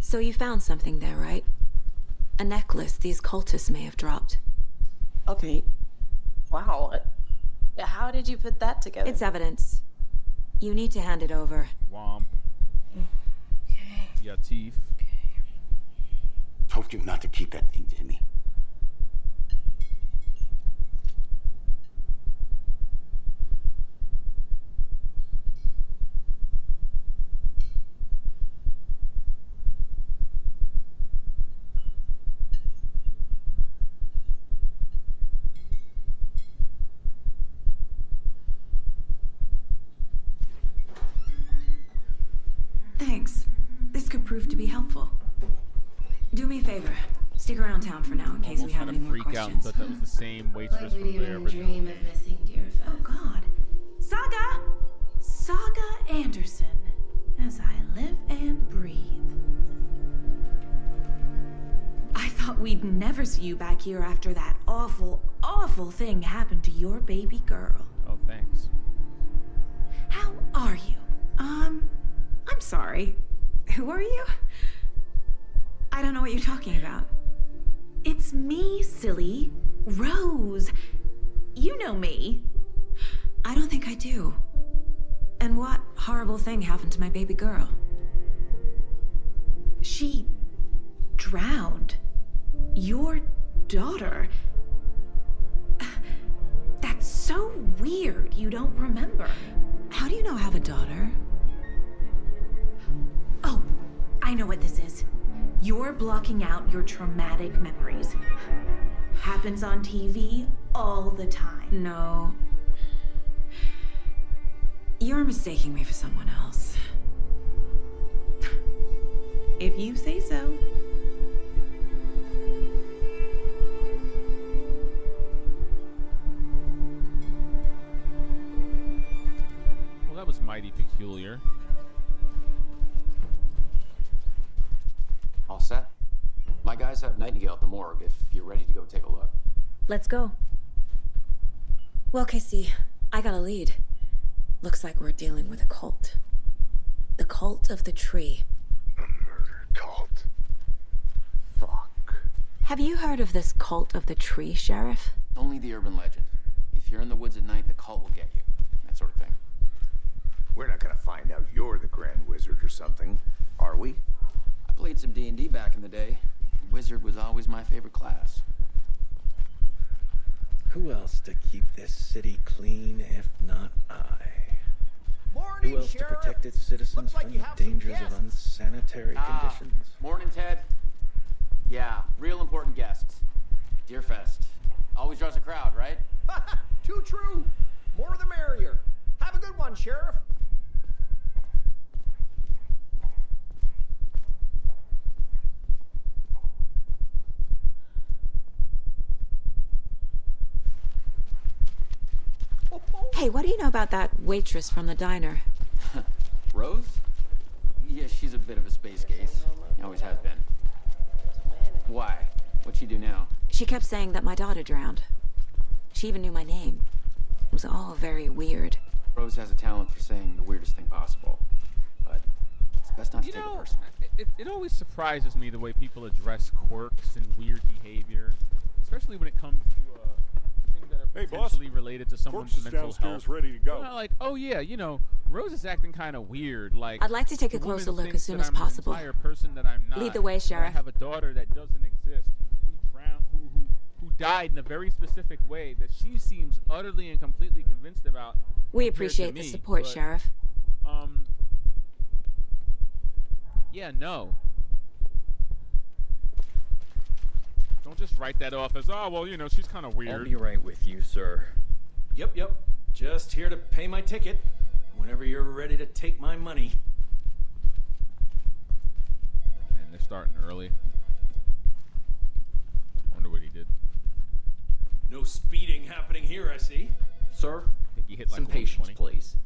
So you found something there, right? A necklace these cultists may have dropped. Okay. Wow. How did you put that together? It's evidence. You need to hand it over. Womp. Okay. Your teeth. Told you not to keep that thing, Timmy. Thanks. This could prove to be helpful. Do me a favor. Stick around town for now in case we have any more freak out and questions. thought that was the same waitress from the original. Dream of missing dear friends. Oh, God. Saga Anderson. As I live and breathe. I thought we'd never see you back here after that awful, awful thing happened to your baby girl. Oh, thanks. How are you? I'm sorry. Who are you? I don't know what you're talking about. It's me, silly. Rose. You know me. I don't think I do. And what horrible thing happened to my baby girl? She drowned. Your daughter. That's so weird you don't remember. How do you know I have a daughter? Oh, I know what this is. You're blocking out your traumatic memories. Happens on TV all the time. No. You're mistaking me for someone else. If you say so. Well, that was mighty peculiar. All set? My guys have Nightingale at the morgue if you're ready to go take a look. Let's go. Well, Casey, I got a lead. Looks like we're dealing with a cult. The cult of the tree. Cult. Fuck. Have you heard of this cult of the tree, Sheriff? Only the urban legend. If you're in the woods at night, the cult will get you. That sort of thing. We're not gonna find out you're the Grand Wizard or something, are we? I played some D&D back in the day. Wizard was always my favorite class. Who else to keep this city clean if not I? Morning, Who else Sheriff. to protect its citizens Looks like from you the have some dangers of guests. unsanitary conditions? Morning, Ted. Yeah, real important guests. Deer Fest. Always draws a crowd, right? Too true. More the merrier. Have a good one, Sheriff. Hey, what do you know about that waitress from the diner? Rose? Yeah, she's a bit of a space case. Always has been. Why? What'd she do now? She kept saying that my daughter drowned. She even knew my name. It was all very weird. Rose has a talent for saying the weirdest thing possible. But it's best not to You take it know, personally. it always surprises me the way people address quirks and weird behavior, especially when it comes to things that are Hey, potentially boss. related to someone's Corpse is mental downstairs, health. ready to go. Well, like, oh yeah, you know, Rose is acting kind of weird. Like, I'd like to take a the woman closer look thinks as soon that as I'm an possible. entire person that I'm not. Lead the way, that Sheriff. I have a daughter that doesn't exist, who died in a very specific way that she seems utterly and completely convinced about. We compared to appreciate the me, support, but, Sheriff. Yeah, no. Don't just write that off as, oh, well, you know, she's kind of weird. I'll be right with you, sir. Yep. Just here to pay my ticket. Whenever you're ready to take my money. Man, they're starting early. Wonder what he did. No speeding happening here, I see. Sir, I think he hit like some patience, 120. please.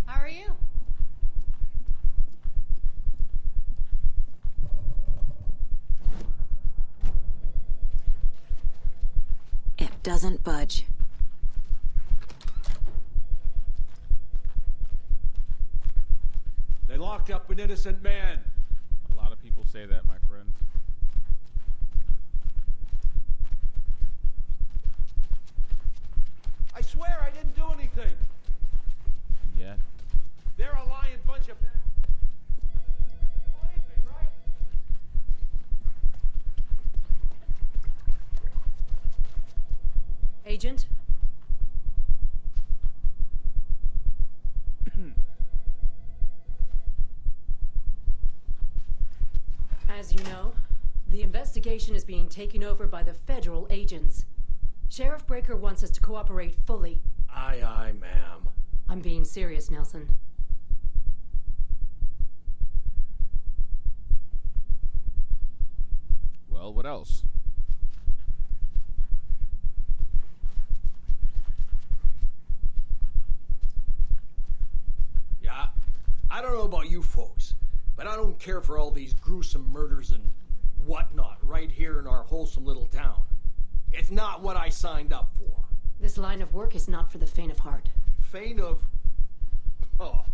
How are you? It doesn't budge. They locked up an innocent man. A lot of people say that, my friend. I swear I didn't do anything. Yet. They're a lying bunch of... Agent? As you know, the investigation is being taken over by the federal agents. Sheriff Breaker wants us to cooperate fully. Aye, ma'am. I'm being serious, Nelson. Well, what else? Yeah, I don't know about you folks, but I don't care for all these gruesome murders and whatnot right here in our wholesome little town. It's not what I signed up for. This line of work is not for the faint of heart. Faint of... Oh.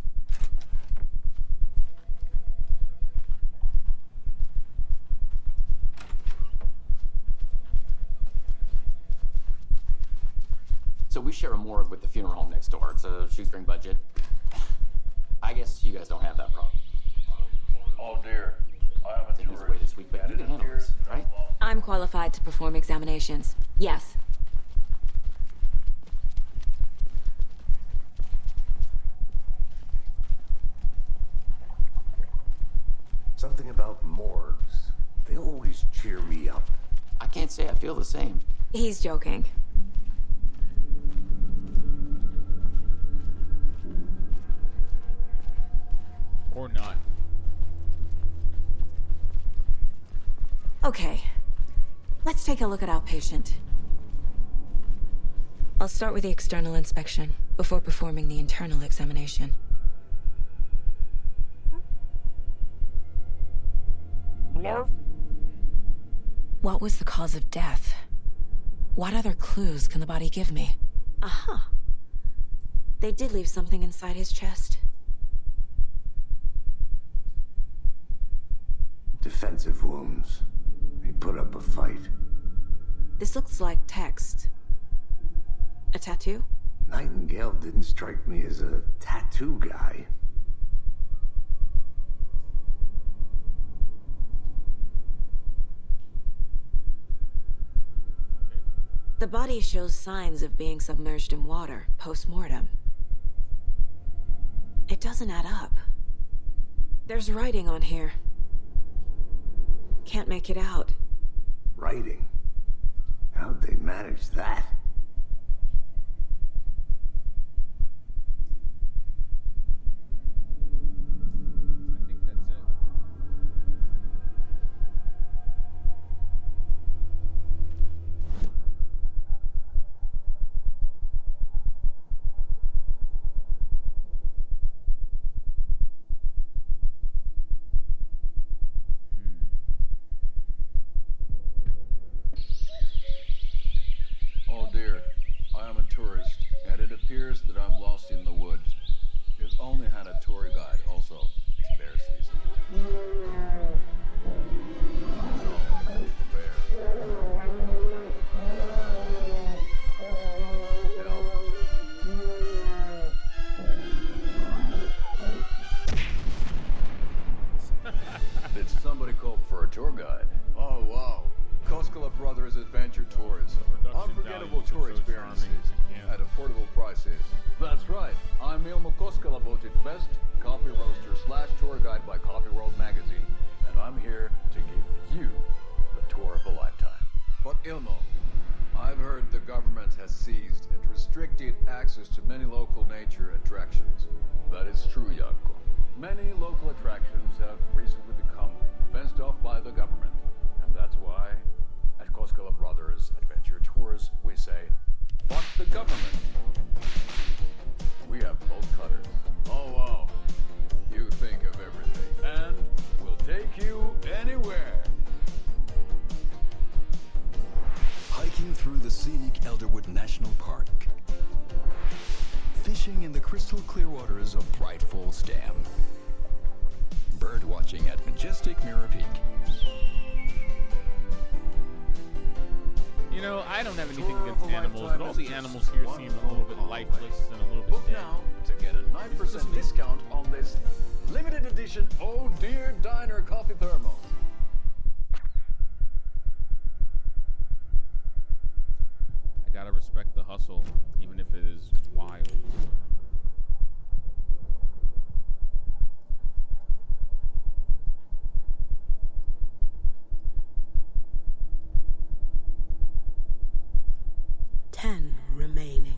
So we share a morgue with the funeral home next door. It's a shoestring budget. I guess you guys don't have that problem. Oh dear. I am a Taking his way this week, but you can handle this, right? I'm qualified to perform examinations. Yes. Something about morgues. They always cheer me up. I can't say I feel the same. He's joking. Or not. Okay. Let's take a look at our patient. I'll start with the external inspection before performing the internal examination. Blarf. What was the cause of death? What other clues can the body give me? Aha. They did leave something inside his chest. Defensive wounds. He put up a fight. This looks like text. A tattoo? Nightingale didn't strike me as a tattoo guy. The body shows signs of being submerged in water post-mortem. It doesn't add up. There's writing on here. Can't make it out. Writing? How'd they manage that? I think that's it. Oh dear. I am a tourist, and it appears that I'm lost in the woods. It only had a tour guide, also. It's bear season. Oh, bear. Help. Did somebody call for a tour guide? Oh wow. Koskela Brothers Adventure Tours. Unforgettable tour experiences at affordable prices. That's right. I'm Ilmo Koskela, voted best coffee roaster / tour guide by Coffee World magazine, and I'm here to give you the tour of a lifetime. But Ilmo, I've heard the government has seized and restricted access to many local nature attractions. That is true, Janko. Many local attractions have recently become fenced off by the government, and that's why at Koskela Brothers Adventure Tours, we say, fuck the government. We have bolt cutters. Oh, wow. You think of everything. And we'll take you anywhere. Hiking through the scenic Elderwood National Park. Fishing in the crystal clear waters of Bright Falls Dam. Bird watching at majestic Mirror Peak. You know, I don't have anything against animals, but all the animals here seem a little bit lifeless and a little bit Book dead. now to get a 9% discount on this limited edition Oh Dear Diner coffee thermos. I gotta respect the hustle, even if it is wild. Remaining.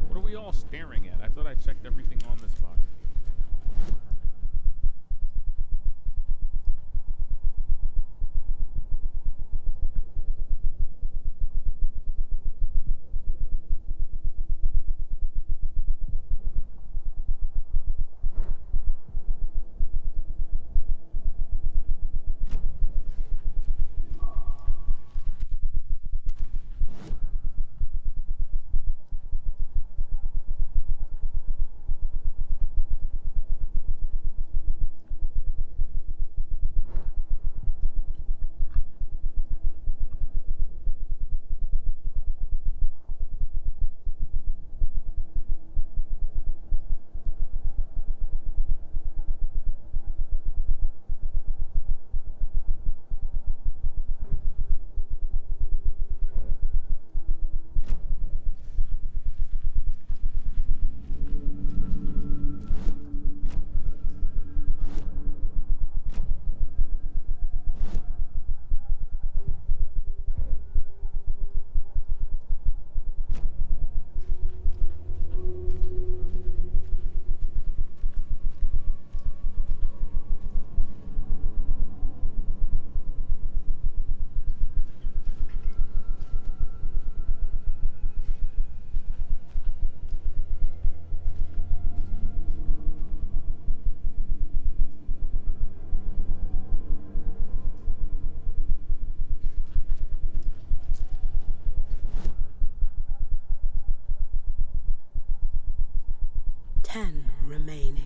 What are we all staring at? I thought I checked everything on this box. 10 remaining.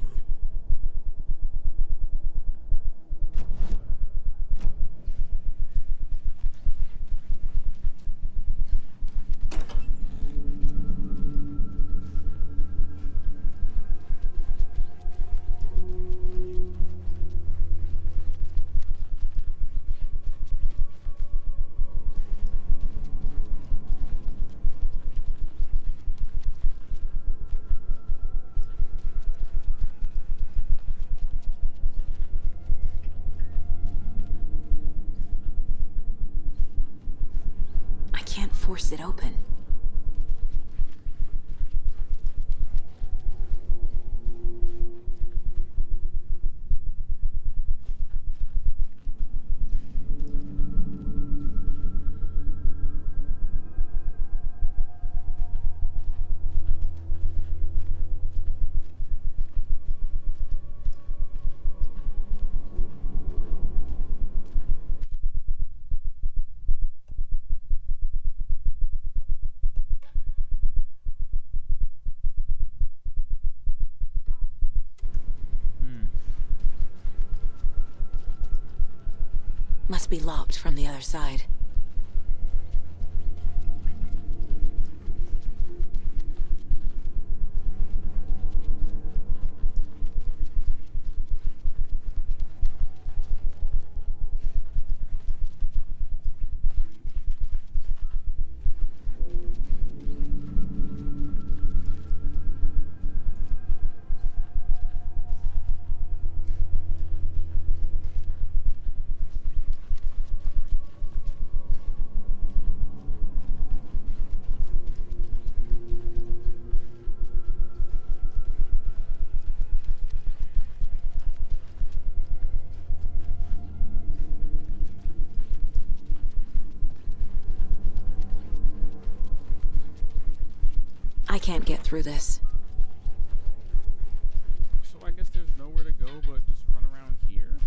I can't force it open. Must be locked from the other side. I can't get through this. So I guess there's nowhere to go but just run around here?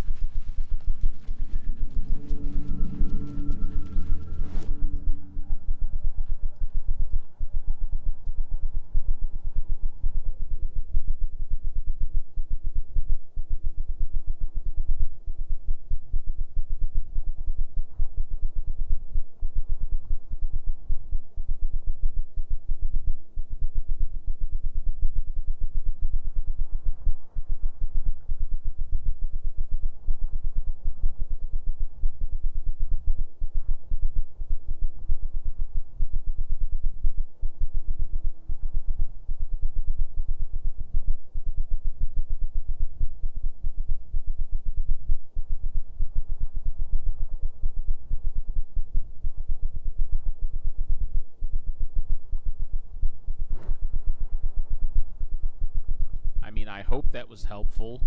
I mean, I hope that was helpful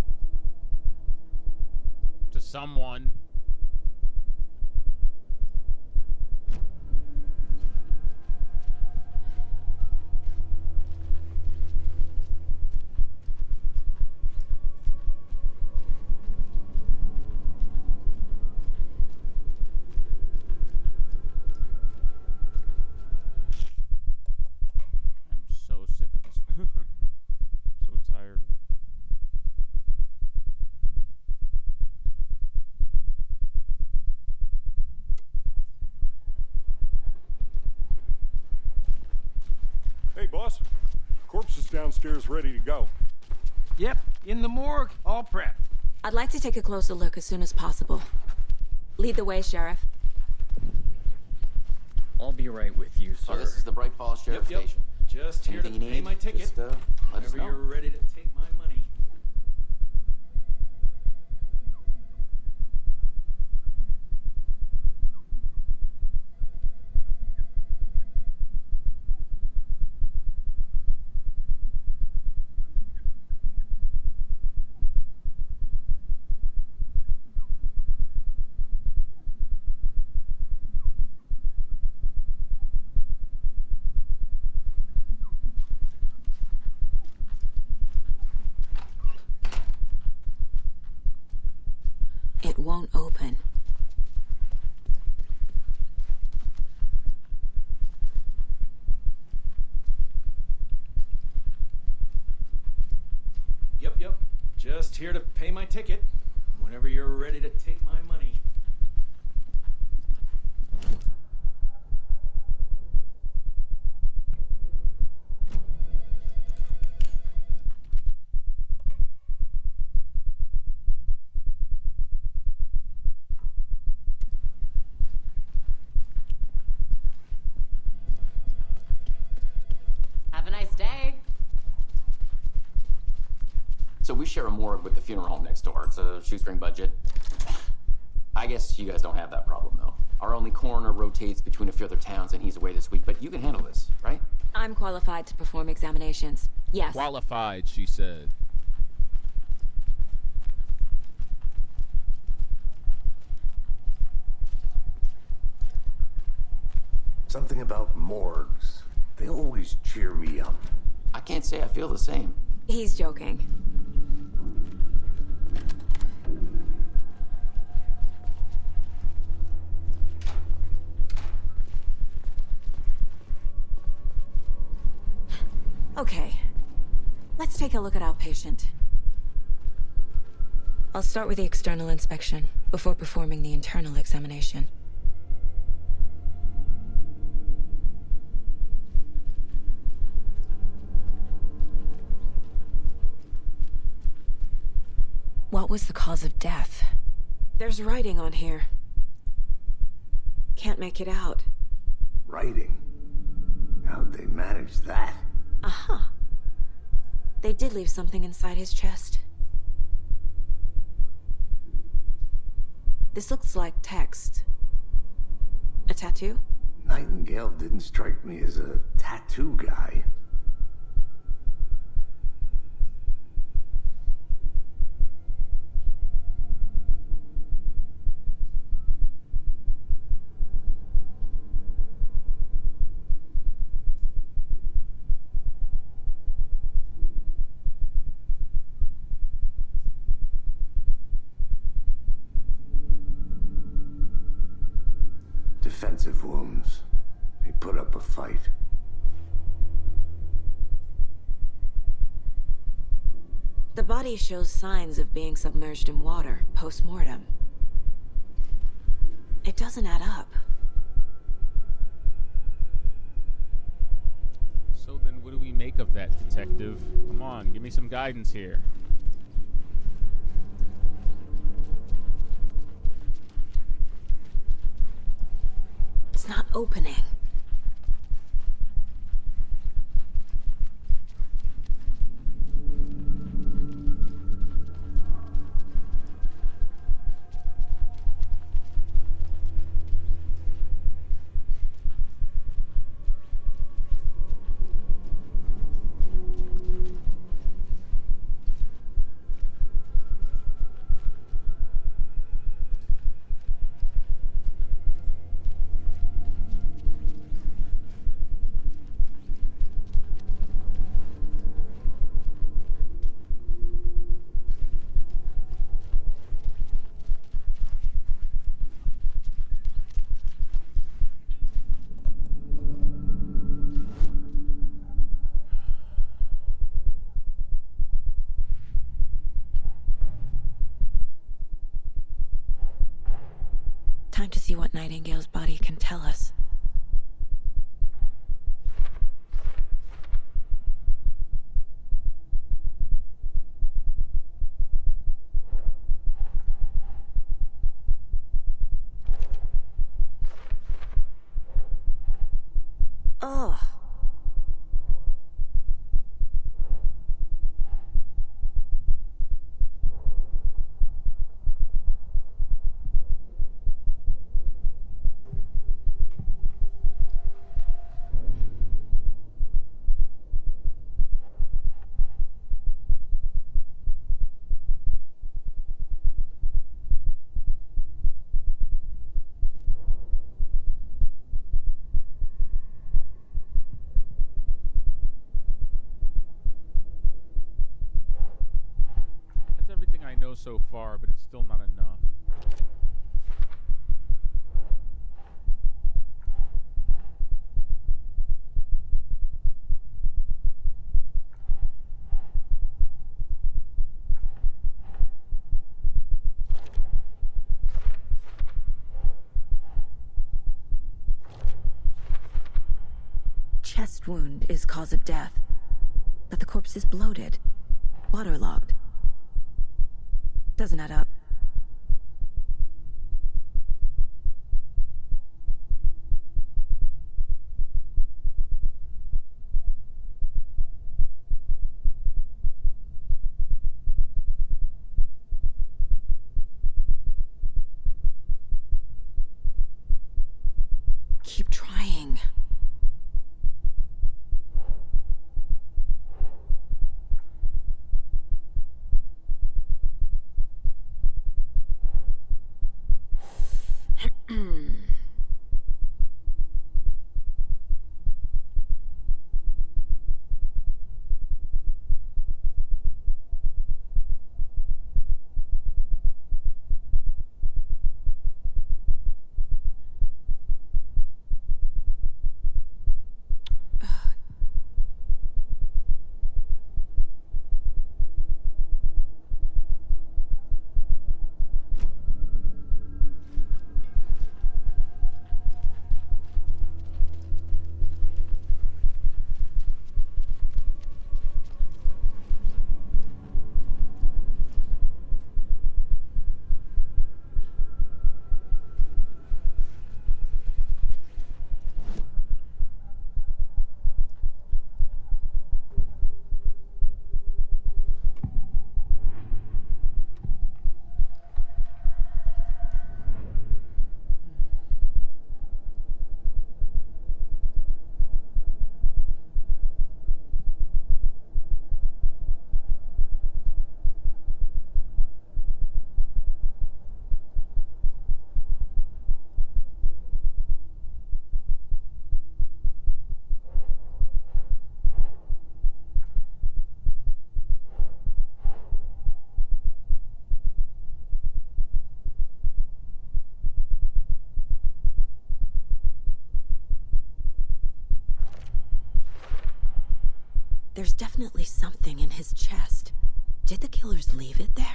to someone. I'm so sick of this. So tired of it. Hey, boss. Corpse is downstairs ready to go. Yep, in the morgue, all prepped. I'd like to take a closer look as soon as possible. Lead the way, Sheriff. I'll be right with you, sir. Oh, this is the Bright Falls Sheriff Yep. Station. Just here Anything to you pay need, my ticket. just, let us Whenever know. you're ready to take my money. Just here to pay my ticket. Whenever you're ready to take my money. Have a nice day. So we share a morgue with the funeral home next door. It's a shoestring budget. I guess you guys don't have that problem, though. Our only coroner rotates between a few other towns, and he's away this week. But you can handle this, right? I'm qualified to perform examinations. Yes. Qualified, she said. Something about morgues. They always cheer me up. I can't say I feel the same. He's joking. Okay. Let's take a look at our patient. I'll start with the external inspection before performing the internal examination. What was the cause of death? There's writing on here. Can't make it out. Writing? How'd they manage that? Aha. They did leave something inside his chest. This looks like text. A tattoo? Nightingale didn't strike me as a tattoo guy. Defensive wounds. He put up a fight. The body shows signs of being submerged in water post-mortem. It doesn't add up. So then what do we make of that, detective? Come on, give me some guidance here. It's not opening. Time to see what Nightingale's body can tell us. Ugh. That's everything I know so far, but it's still not enough. chest wound is cause of death, but the corpse is bloated, waterlogged. Doesn't add up. Keep trying. There's definitely something in his chest. Did the killers leave it there?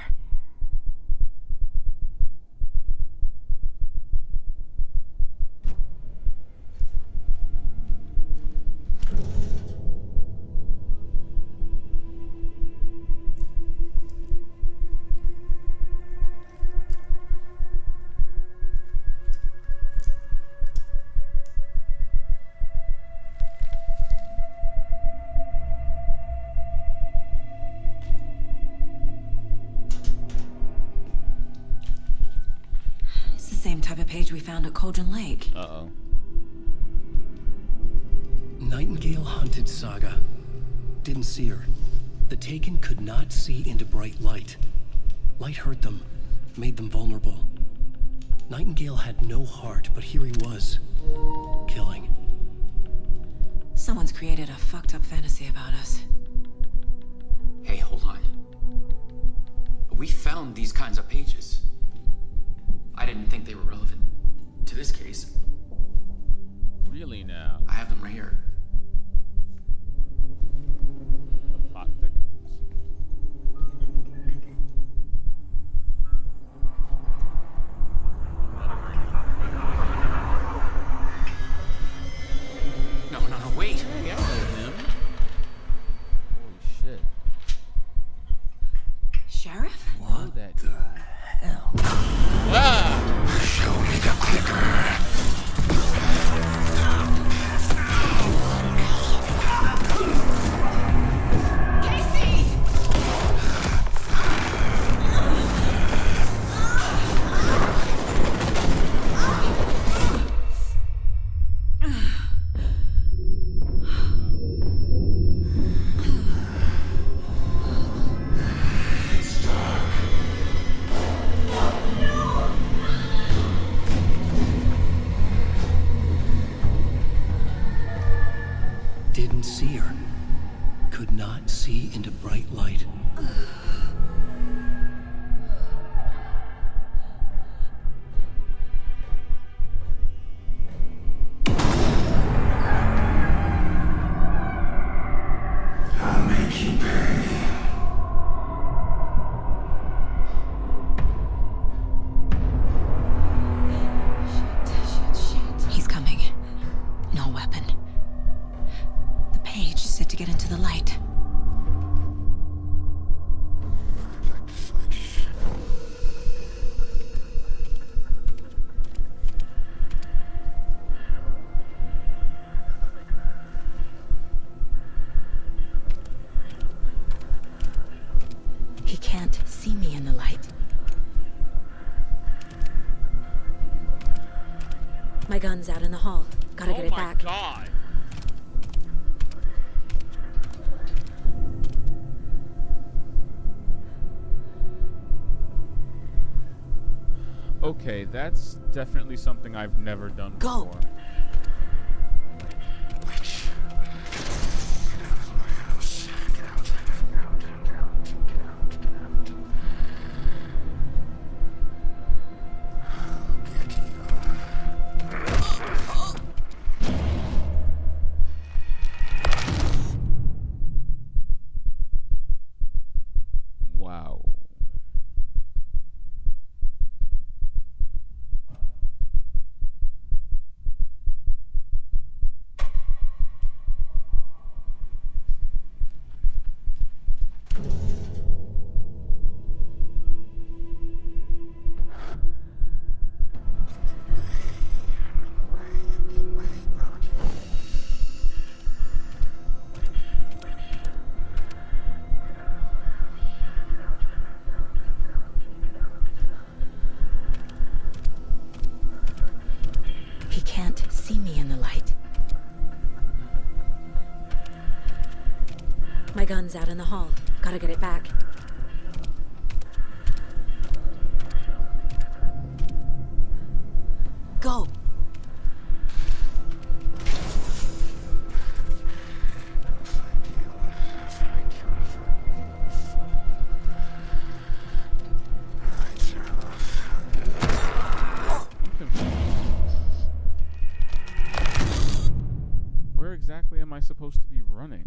Same type of page we found at Cauldron Lake. Uh-oh. Nightingale hunted Saga. Didn't see her. The Taken could not see into bright light. Light hurt them, made them vulnerable. Nightingale had no heart, but here he was, killing. Someone's created a fucked up fantasy about us. Hey, hold on. We found these kinds of pages. I didn't think they were relevant to this case. Really now? I have them right here. The plot thickens. No, wait. Hey, I know him. Holy shit. Sheriff? What the hell? Ah! Show me the clicker. Didn't see her. Could not see into bright light. I'll make you pay. He's coming. No weapon. get into the light. He can't see me in the light. My gun's out in the hall. Gotta get it back. Oh my god! Okay, that's definitely something I've never done before. Wow. He can't see me in the light. My gun's out in the hall. Gotta get it back. Go! Where exactly am I supposed to be running?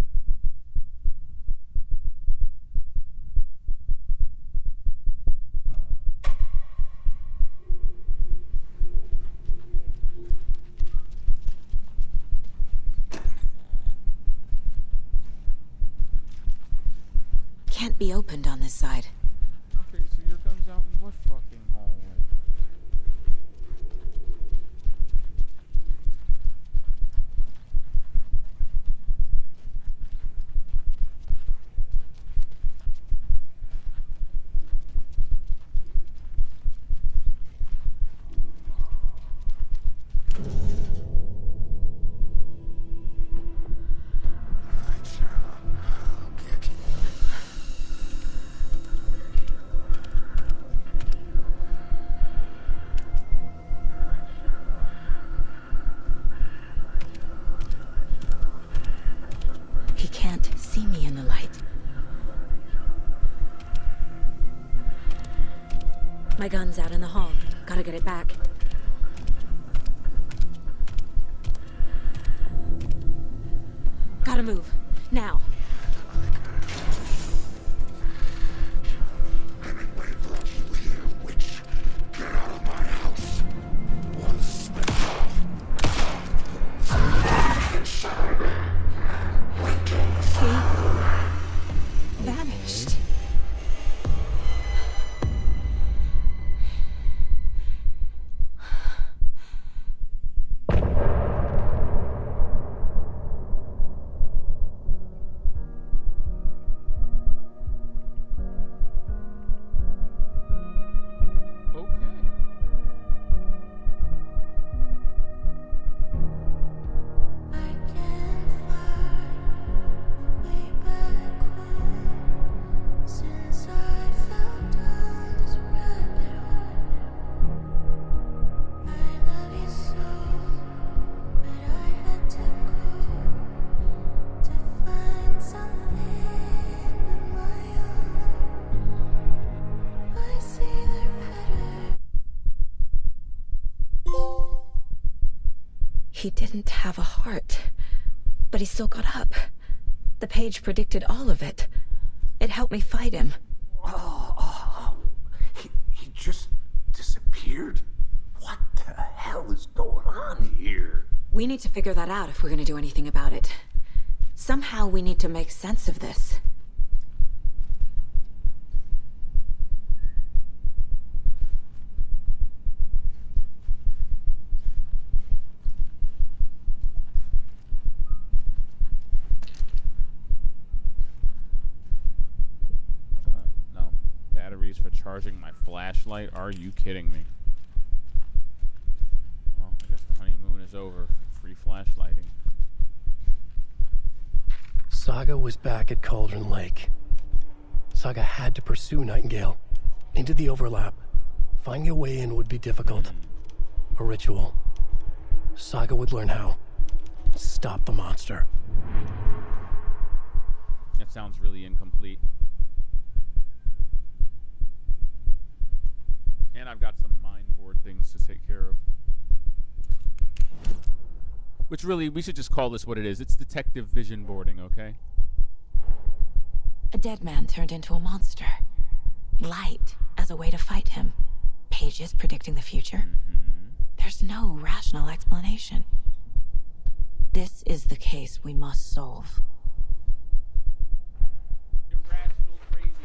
Can't be opened on this side. Okay, so your gun's out in what fucking hallway? He can't see me in the light. My gun's out in the hall. Gotta get it back. Gotta move. Now. Vanished. He didn't have a heart, but he still got up. The page predicted all of it. It helped me fight him. He just disappeared? What the hell is going on here? We need to figure that out if we're gonna do anything about it. Somehow we need to make sense of this. No. Batteries for charging my flashlight? Are you kidding me? Well, I guess the honeymoon is over. Free flashlighting. Saga was back at Cauldron Lake. Saga had to pursue Nightingale into the overlap. Finding a way in would be difficult. A ritual. Saga would learn how. Stop the monster. That sounds really incomplete. And I've got some mind board things to take care of. Which really, we should just call this what it is. It's detective vision boarding, okay? A dead man turned into a monster. Light as a way to fight him. Pages predicting the future. There's no rational explanation. This is the case we must solve. Irrational craziness.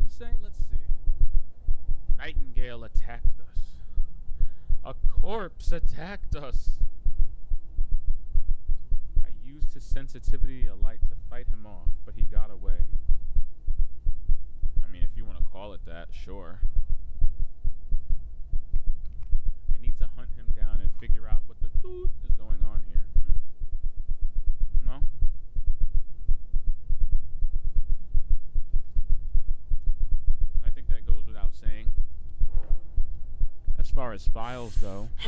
Say, let's see. Nightingale attacked us. A corpse attacked us. I used his sensitivity alike to fight him off, but he got away. I mean, if you want to call it that, sure. I need to hunt him down and figure out what the doot is going on here. No? Saying. As far as files go, I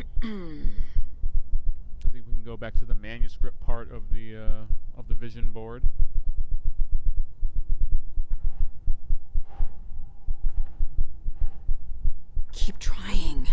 think we can go back to the manuscript part of the vision board. Keep trying.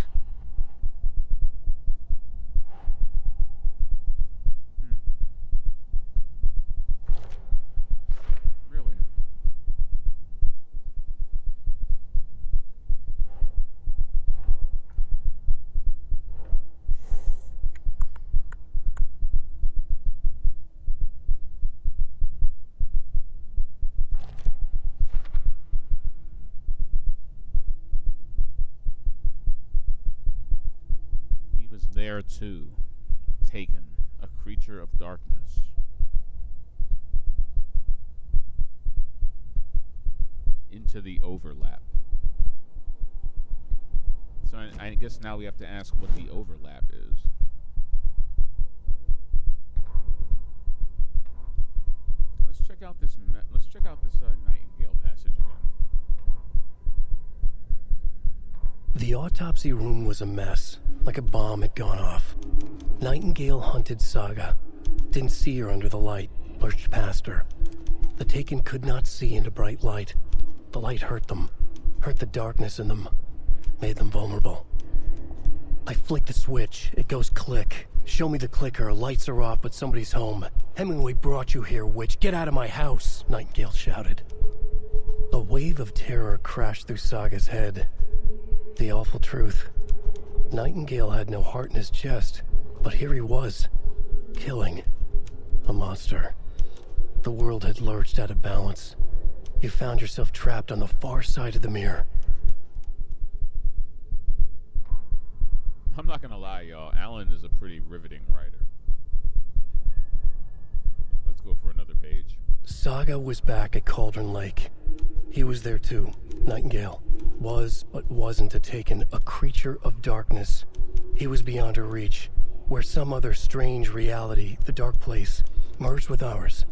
there too. Taken, a creature of darkness. Into the overlap. So I guess now we have to ask what the overlap is. Let's check out this Nightingale passage again. The autopsy room was a mess, like a bomb had gone off. Nightingale hunted Saga. Didn't see her under the light, lurched past her. The Taken could not see into bright light. The light hurt them, hurt the darkness in them, made them vulnerable. I flick the switch, it goes click. Show me the clicker, lights are off, but somebody's home. Hemingway brought you here, witch. Get out of my house, Nightingale shouted. A wave of terror crashed through Saga's head. The awful truth. Nightingale had no heart in his chest, but here he was, killing a monster. The world had lurched out of balance. You found yourself trapped on the far side of the mirror. I'm not gonna lie, y'all. Alan is a pretty riveting writer. Let's go for another page. Saga was back at Cauldron Lake. He was there too. Nightingale was, but wasn't a Taken, a creature of darkness. He was beyond her reach, where some other strange reality, the dark place, merged with ours.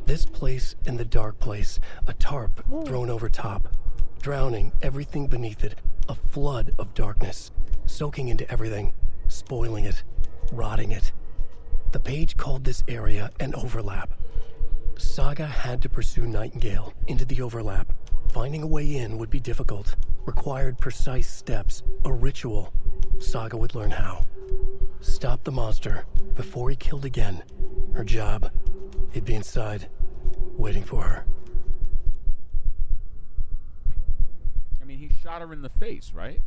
This place and the dark place, a tarp thrown over top, drowning everything beneath it, a flood of darkness, soaking into everything, spoiling it, rotting it. The page called this area an overlap. Saga had to pursue Nightingale into the overlap. Finding a way in would be difficult, required precise steps, a ritual. Saga would learn how. Stop the monster before he killed again. Her job, he'd be inside, waiting for her. I mean, he shot her in the face, right?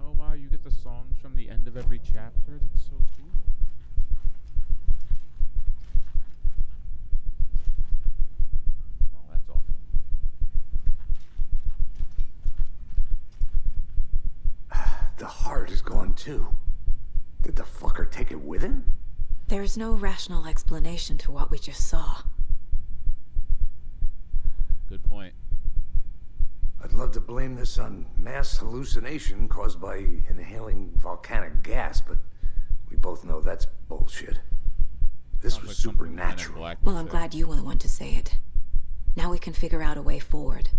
Oh, wow, you get the songs from the end of every chapter? That's so cool. Oh, that's awful. The heart is gone too. Did the fucker take it with him? There's no rational explanation to what we just saw. Good point. I'd love to blame this on mass hallucination caused by inhaling volcanic gas, but we both know that's bullshit. This was supernatural. Well, I'm glad you were the one to say it. Now we can figure out a way forward.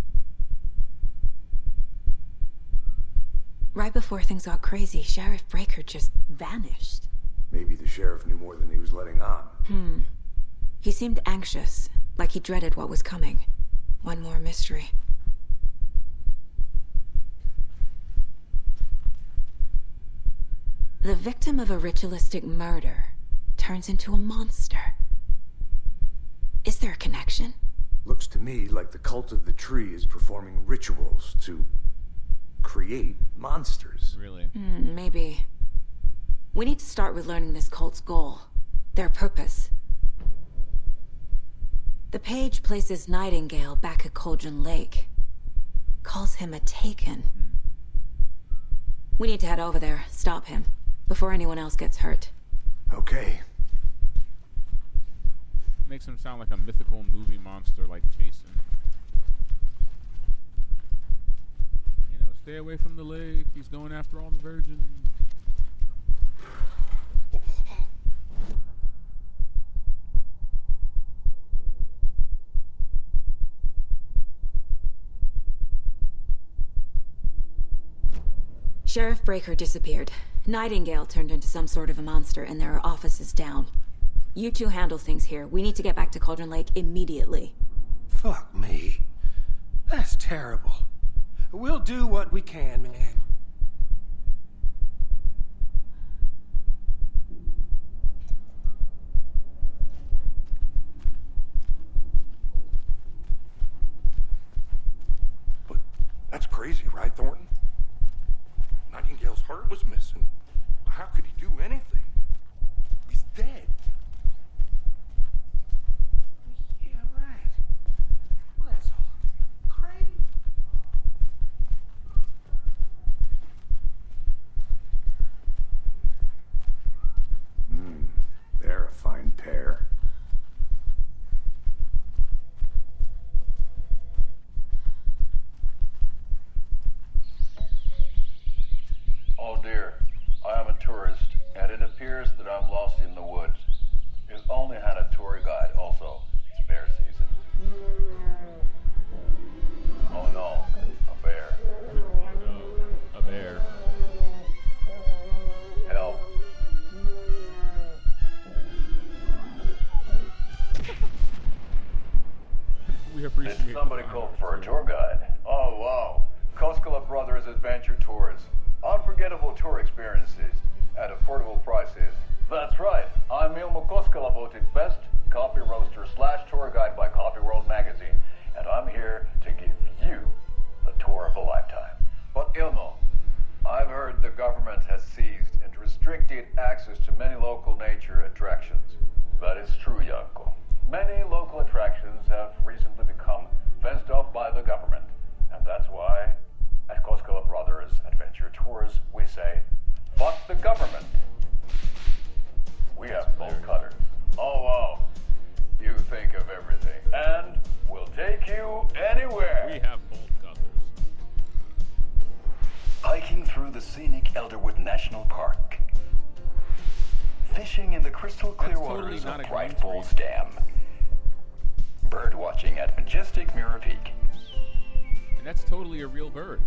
Right before things got crazy, Sheriff Breaker just vanished. Maybe the sheriff knew more than he was letting on. He seemed anxious, like he dreaded what was coming. One more mystery. The victim of a ritualistic murder turns into a monster. Is there a connection? Looks to me like the cult of the tree is performing rituals to create monsters. Really? Maybe. We need to start with learning this cult's goal, their purpose. The page places Nightingale back at Cauldron Lake. Calls him a Taken. We need to head over there, stop him, before anyone else gets hurt. Okay. Makes him sound like a mythical movie monster like Jason. You know, stay away from the lake. He's going after all the virgins. Sheriff Breaker disappeared. Nightingale turned into some sort of a monster, and there are offices down. You two handle things here. We need to get back to Cauldron Lake immediately. Fuck me. That's terrible. We'll do what we can, man. But that's crazy, right, Thornton? Nightingale's heart was missing. How could he do anything? He's dead. Yeah, right. Well, that's all crazy. dear. I am a tourist, and it appears that I'm lost in the woods. If only had a tour guide also. It's bear season. Oh no, a bear. A bear. Help. We appreciate Did somebody call for a tour guide? Oh, wow. Koskela Brothers Adventure Tours. Unforgettable tour experiences at affordable prices. That's right. I'm Ilmo Koskela, voted best coffee roaster / tour guide by Coffee World magazine. And I'm here to give you the tour of a lifetime. But Ilmo, I've heard the government has seized and restricted access to many local nature attractions. That is true, Janko. Many local attractions have recently become fenced off by the government. And that's why, at Koskela Brothers Adventure Tours, we say, fuck the government. We have bolt cutters. Oh, wow. You think of everything. And we'll take you anywhere. We have bolt cutters. Hiking through the scenic Elderwood National Park. Fishing in the crystal clear waters of Bright Falls Dam. Bird watching at majestic Mirror Peak. And that's totally a real bird.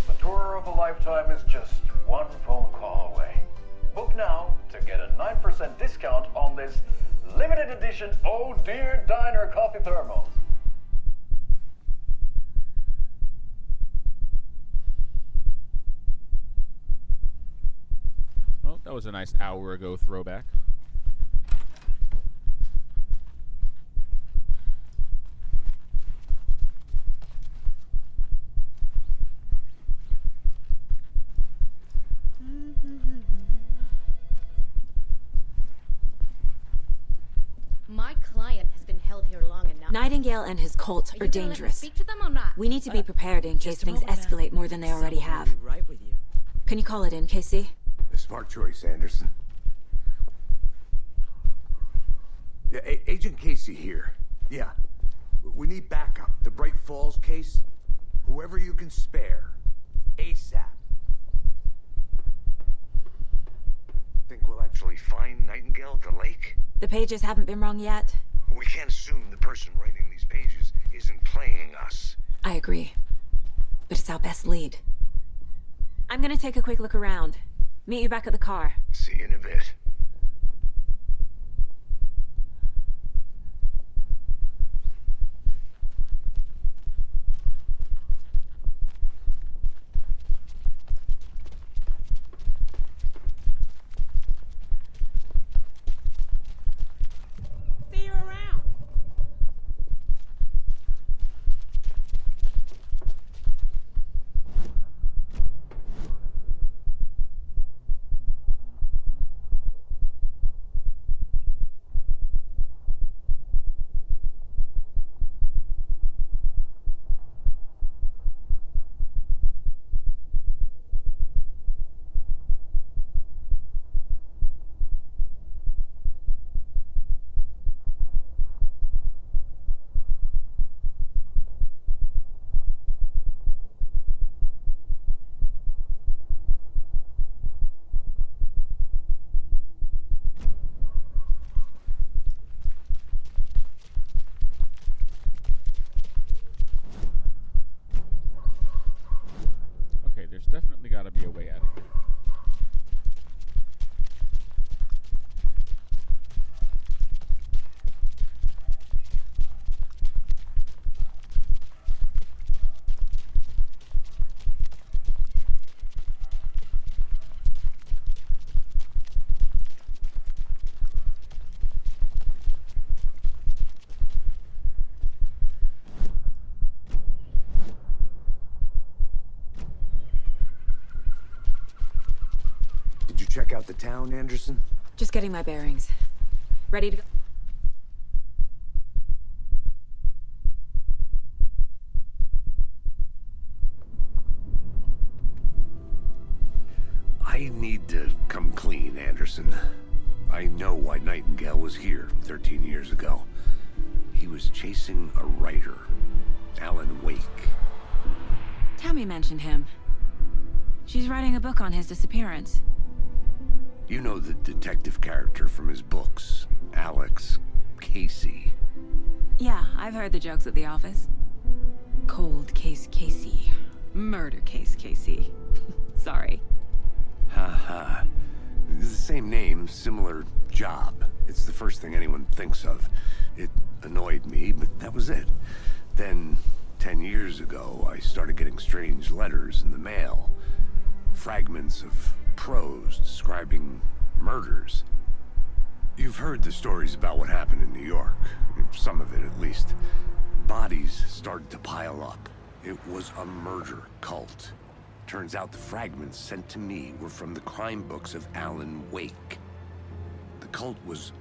The tour of a lifetime is just one phone call away. Book now to get a 9% discount on this limited edition Oh Dear Diner coffee thermos. Well, that was a nice hour ago throwback. My client has been held here long enough. Nightingale and his cult are you gonna let me dangerous. speak to them or not? We need to be prepared in case things escalate more than they already have. Right with you. Can you call it in, Casey? A smart choice, Anderson. Yeah, Agent Casey here. Yeah. We need backup. The Bright Falls case. Whoever you can spare. ASAP. Think we'll actually find Nightingale at the lake? The pages haven't been wrong yet. We can't assume the person writing these pages isn't playing us. I agree. But it's our best lead. I'm gonna take a quick look around. Meet you back at the car. See you in a bit. See you around. Okay, there's definitely got to be a way out of here. Did you check out the town, Anderson? Just getting my bearings. Ready to go? I need to come clean, Anderson. I know why Nightingale was here 13 years ago. He was chasing a writer, Alan Wake. Tammy mentioned him. She's She's writing a book on his disappearance. You know the detective character from his books, Alex Casey. Yeah, I've heard the jokes at the office. Cold case Casey. Murder case Casey. Sorry. Haha. The same name, similar job. It's the first thing anyone thinks of. It annoyed me, but that was it. Then, 10 years ago, I started getting strange letters in the mail. Fragments of prose describing murders. You've heard the stories about what happened in New York. Some of it, at least. Bodies started to pile up. It was a murder cult. Turns out the fragments sent to me were from the crime books of Alan Wake. The cult was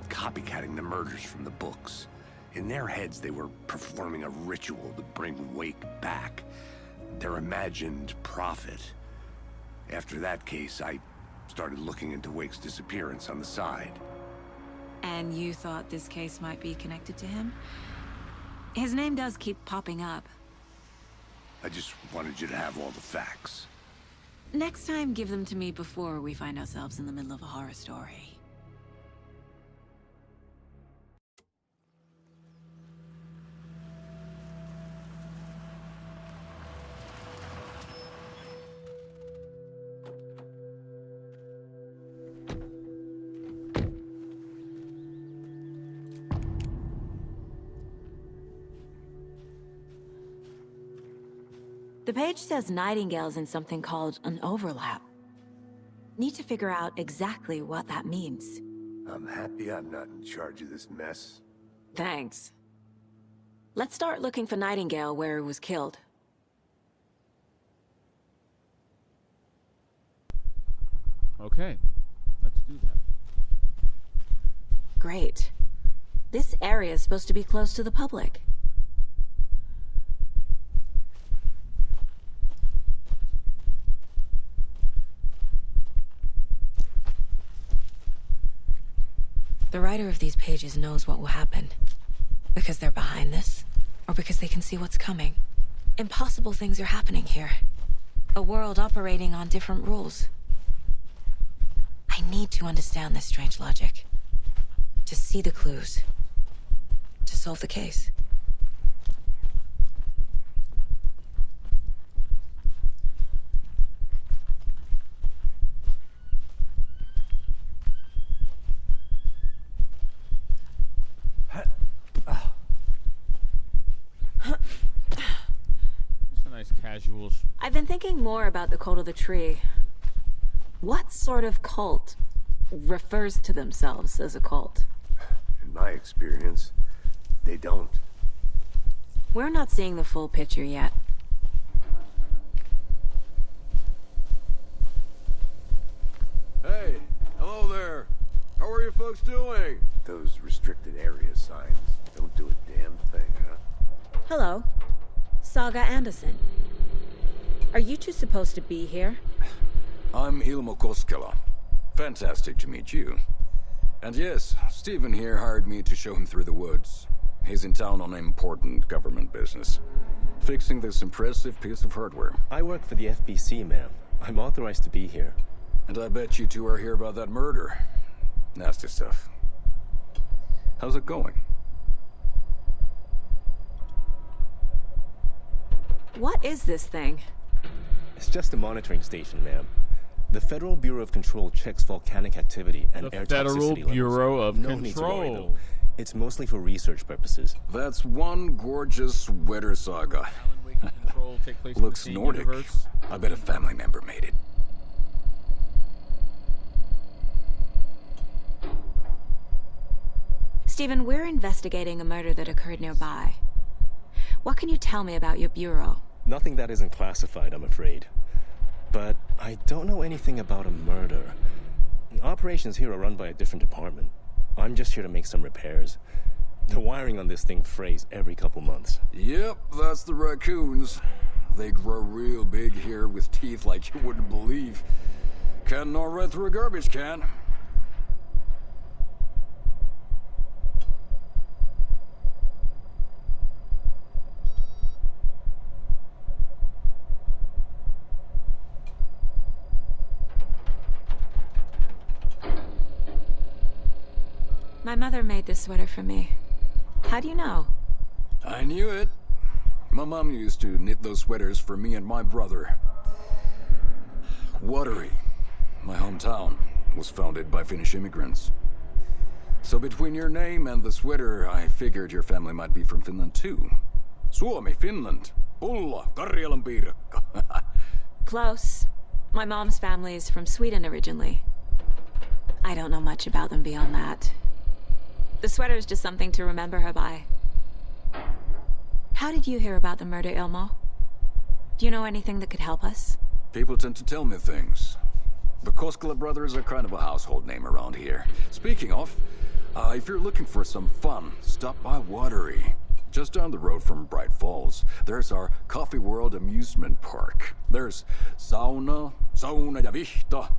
copycatting the murders from the books. In their heads, they were performing a ritual to bring Wake back. Their imagined prophet. After that case, I started looking into Wake's disappearance on the side. And you thought this case might be connected to him? His name does keep popping up. I just wanted you to have all the facts. Next time, give them to me before we find ourselves in the middle of a horror story. The page says Nightingale's in something called an overlap. Need to figure out exactly what that means. I'm happy I'm not in charge of this mess. Thanks. Let's start looking for Nightingale where he was killed. Okay, let's do that. Great. This area is supposed to be close to the public. The writer of these pages knows what will happen. Because they're behind this, or because they can see what's coming. Impossible things are happening here. A world operating on different rules. I need to understand this strange logic. To see the clues. To solve the case. Just a nice casual. I've been thinking more about the cult of the tree. What sort of cult refers to themselves as a cult? In my experience, they don't. We're not seeing the full picture yet. Hey, hello there. How are you folks doing? Those restricted area signs don't do a damn thing, huh? Hello. Saga Anderson. Are you two supposed to be here? I'm Ilmo Koskela. Fantastic to meet you. And yes, Stephen here hired me to show him through the woods. He's in town on important government business. Fixing this impressive piece of hardware. I work for the FBC, ma'am. I'm authorized to be here. And I bet you two are here about that murder. Nasty stuff. How's it going? What is this thing? It's just a monitoring station, ma'am. The Federal Bureau of Control checks volcanic activity and The air Federal toxicity levels. Bureau of No need to worry, Control. though. It's mostly for research purposes. That's one gorgeous weather saga. Alan Wake and Control take place in the Looks same Nordic. universe. I bet a family member made it. Stephen, we're investigating a murder that occurred nearby. What can you tell me about your bureau? Nothing that isn't classified, I'm afraid. But I don't know anything about a murder. Operations here are run by a different department. I'm just here to make some repairs. The wiring on this thing frays every couple months. Yep, that's the raccoons. They grow real big here with teeth like you wouldn't believe. Can't gnaw right through a garbage can. My mother made this sweater for me. How do you know? I knew it. My mom used to knit those sweaters for me and my brother. Watery, my hometown, was founded by Finnish immigrants. So between your name and the sweater, I figured your family might be from Finland too. Suomi, Finland. Pulla, Karjalan piirakka. Close. My mom's family is from Sweden originally. I don't know much about them beyond that. The sweater is just something to remember her by. How did you hear about the murder, Ilmo? Do you know anything that could help us? People tend to tell me things. The Koskela brothers are kind of a household name around here. Speaking of, if you're looking for some fun, stop by Watery. Just down the road from Bright Falls, there's our Coffee World amusement park. There's sauna ja vihta.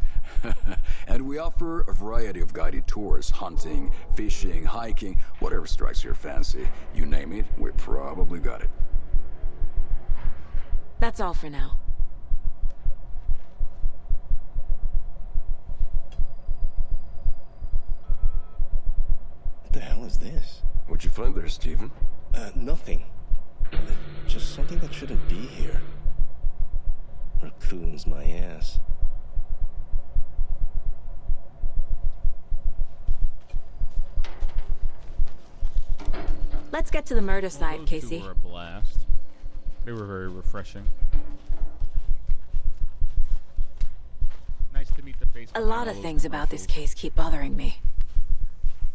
And we offer a variety of guided tours, hunting, fishing, hiking, whatever strikes your fancy. You name it, we probably got it. That's all for now. What the hell is this? What'd you find there, Stephen? Nothing. Just something that shouldn't be here. Raccoons my ass. Let's get to the murder site, Those two Casey. were a blast. They were very refreshing. Nice to meet the face. A lot of things about this case keep bothering me.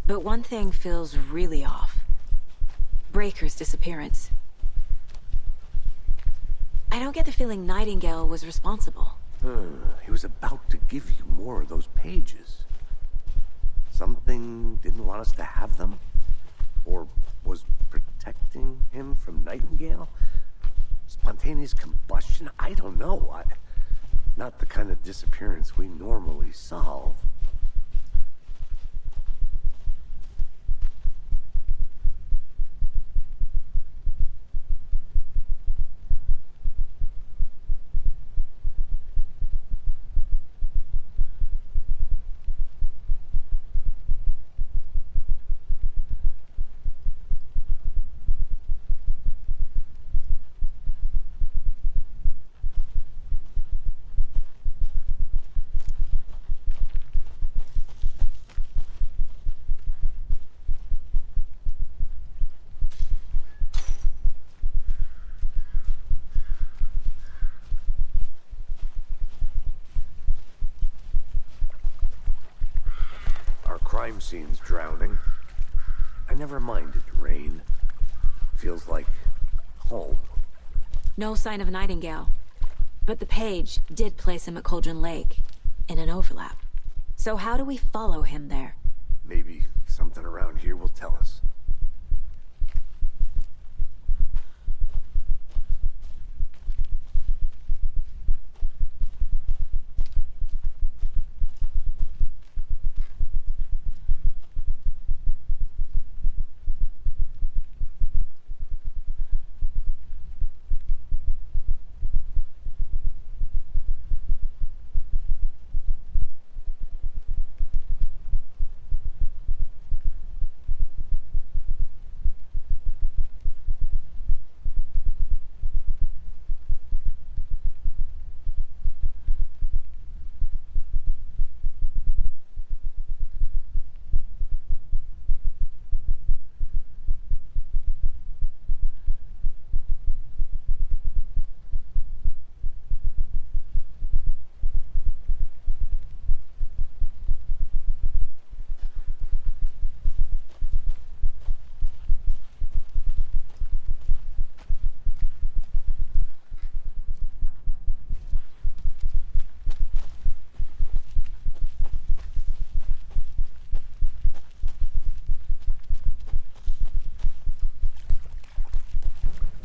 But one thing feels really off. Breaker's disappearance. I don't get the feeling Nightingale was responsible. He was about to give you more of those pages. Something didn't want us to have them? Or was protecting him from Nightingale? Spontaneous combustion? I don't know. Not the kind of disappearance we normally solve. Crime scene's drowning. I never minded rain. Feels like home. No sign of Nightingale. But the page did place him at Cauldron Lake, in an overlap. So how do we follow him there? Maybe something around here will tell us.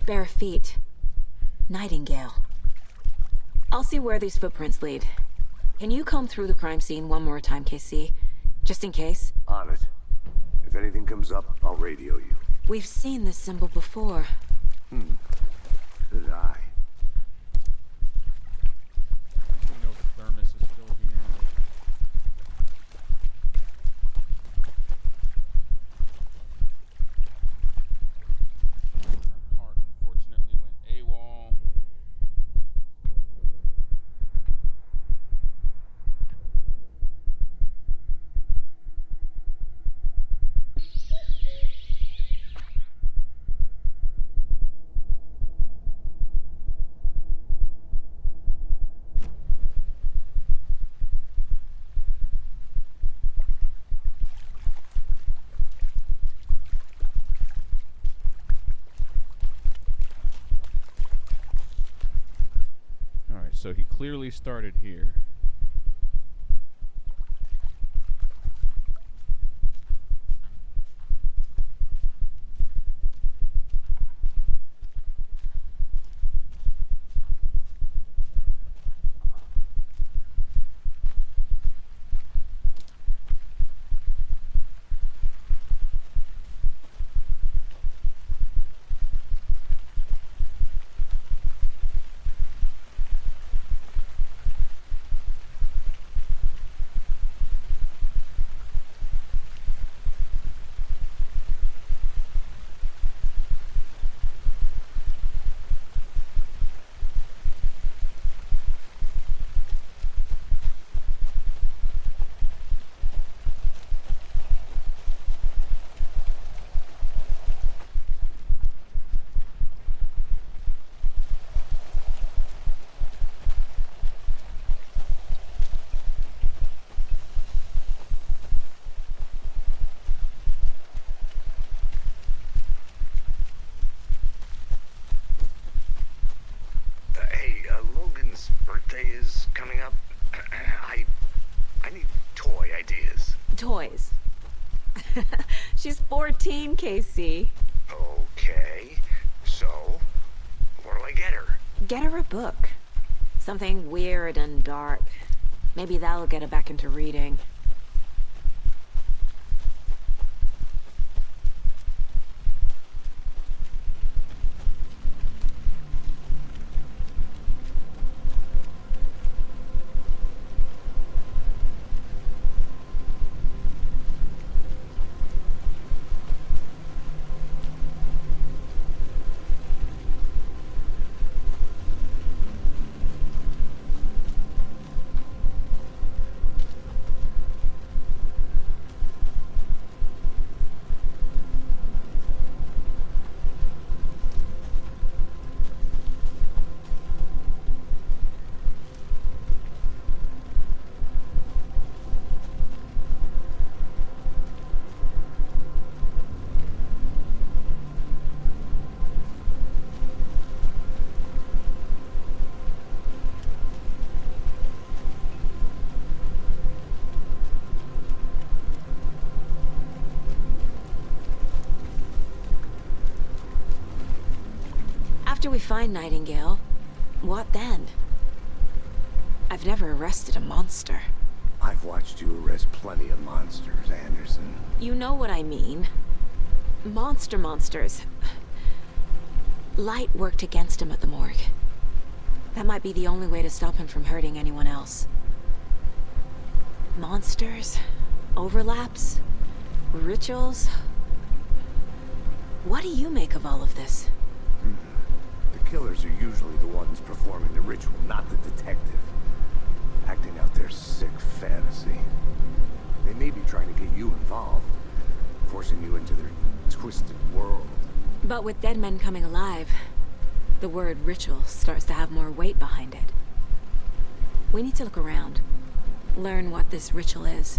Bare feet. Nightingale. I'll see where these footprints lead. Can you comb through the crime scene one more time, KC? Just in case? On it. If anything comes up, I'll radio you. We've seen this symbol before. Good eye. You know the thermos is still here. so he clearly started here. Logan's birthday is coming up. I need toy ideas. Toys. She's 14, Casey. Okay, so what do I get her? Get her a book. Something weird and dark. Maybe that'll get her back into reading. After we find Nightingale, what then? I've never arrested a monster. I've watched you arrest plenty of monsters, Anderson. You know what I mean. Monsters. Light worked against him at the morgue. That might be the only way to stop him from hurting anyone else. Monsters? Overlaps? Rituals? What do you make of all of this? The killers are usually the ones performing the ritual, not the detective. Acting out their sick fantasy. They may be trying to get you involved, forcing you into their twisted world. But with dead men coming alive, the word ritual starts to have more weight behind it. We need to look around, learn what this ritual is.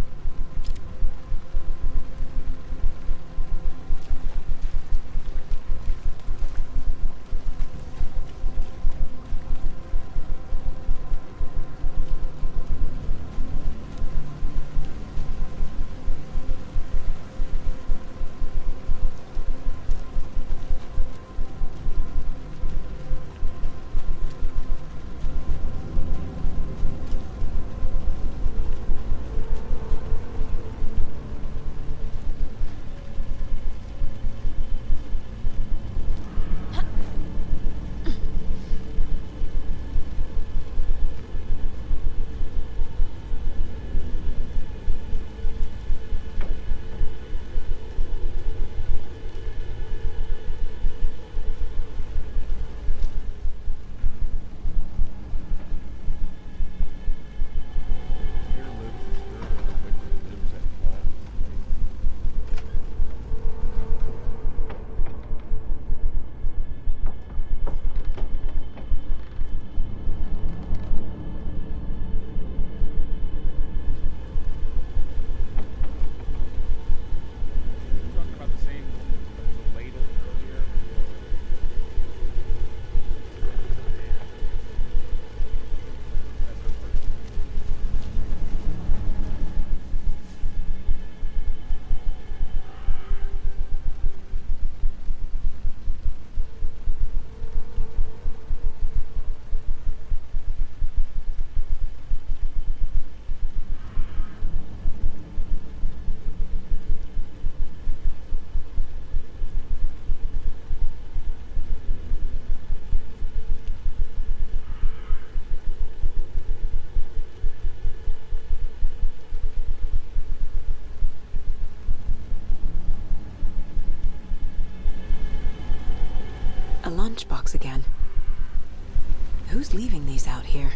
leaving these out here?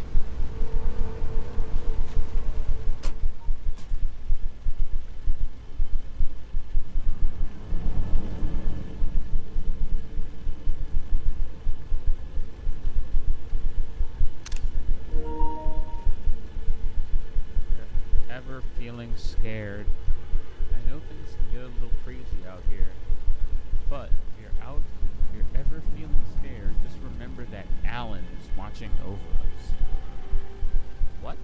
Ever feeling scared? I know things can get a little crazy out here, but if you're ever feeling scared, just remember that Alan is watching over us. What?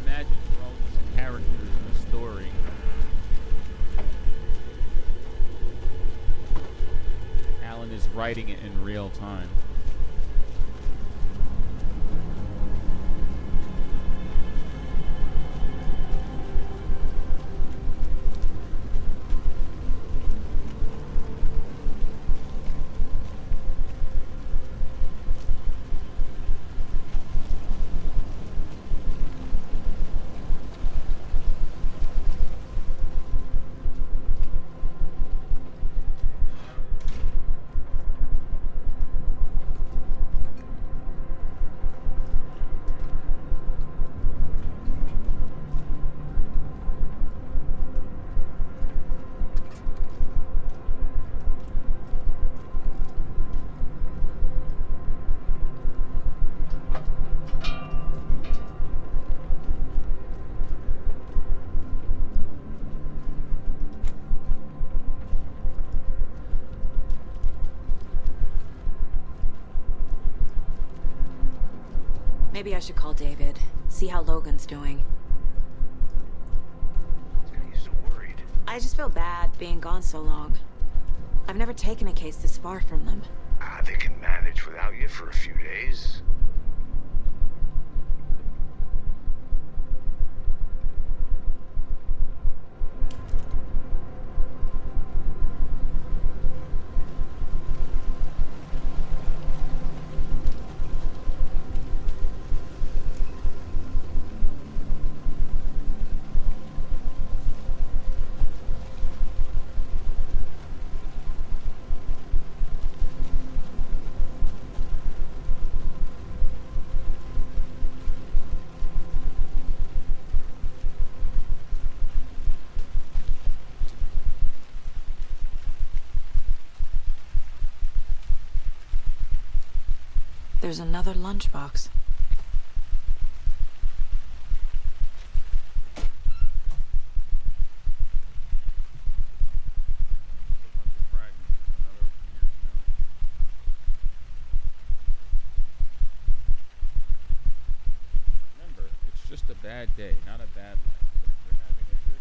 Imagine we're all just characters in a story. Alan is writing it in real time. Maybe I should call David, see how Logan's doing. Are you so worried? I just feel bad being gone so long. I've never taken a case this far from them. They can manage without you for a few days. There's another lunchbox. Remember, it's just a bad day, not a bad life. But if you're having a good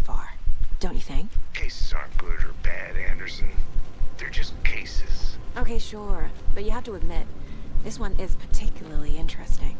far, don't you think? Cases aren't good or bad, Anderson. They're just cases. Okay, sure, but you have to admit, this one is particularly interesting.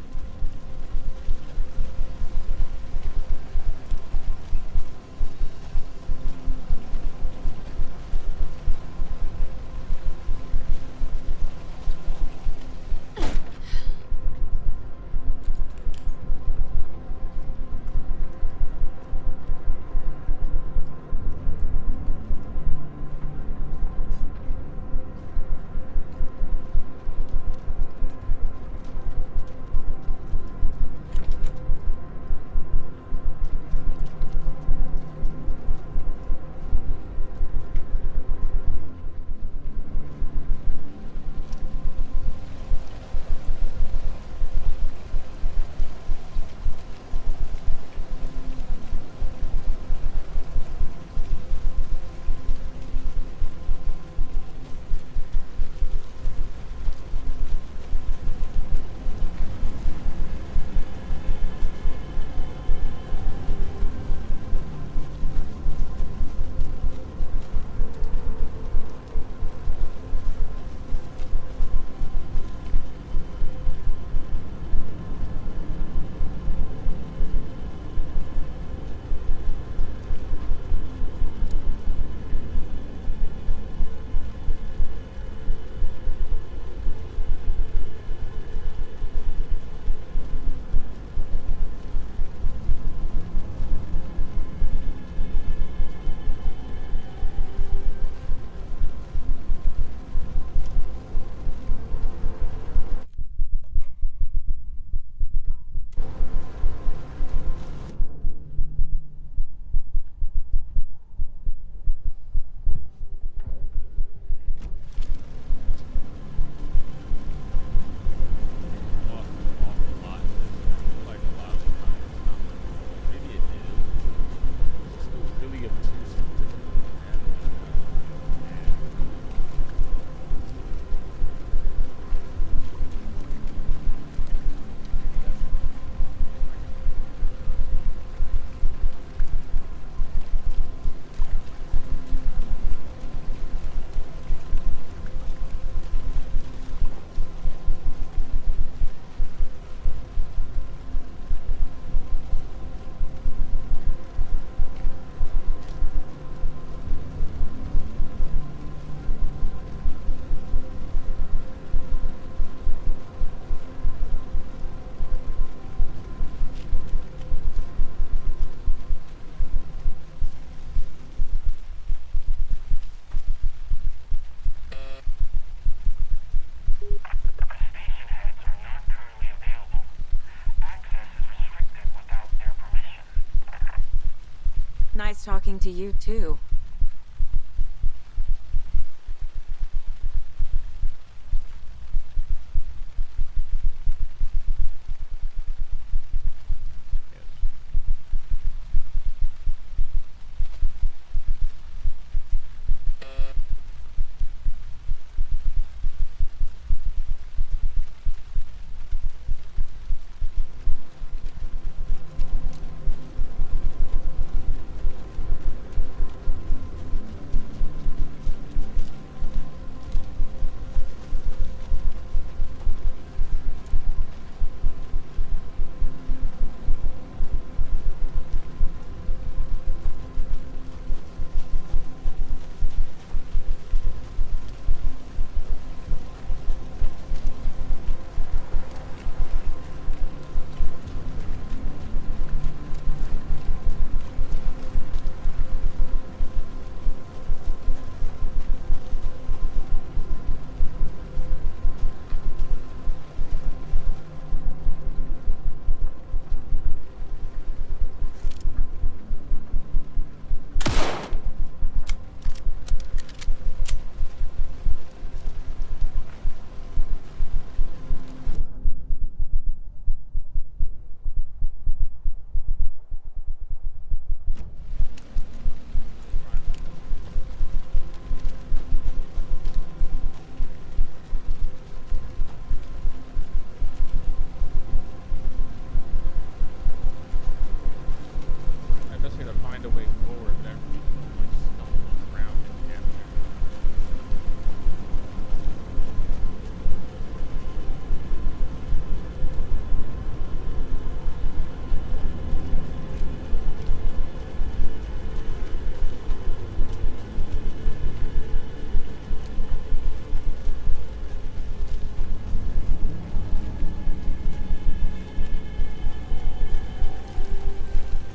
Nice talking to you, too.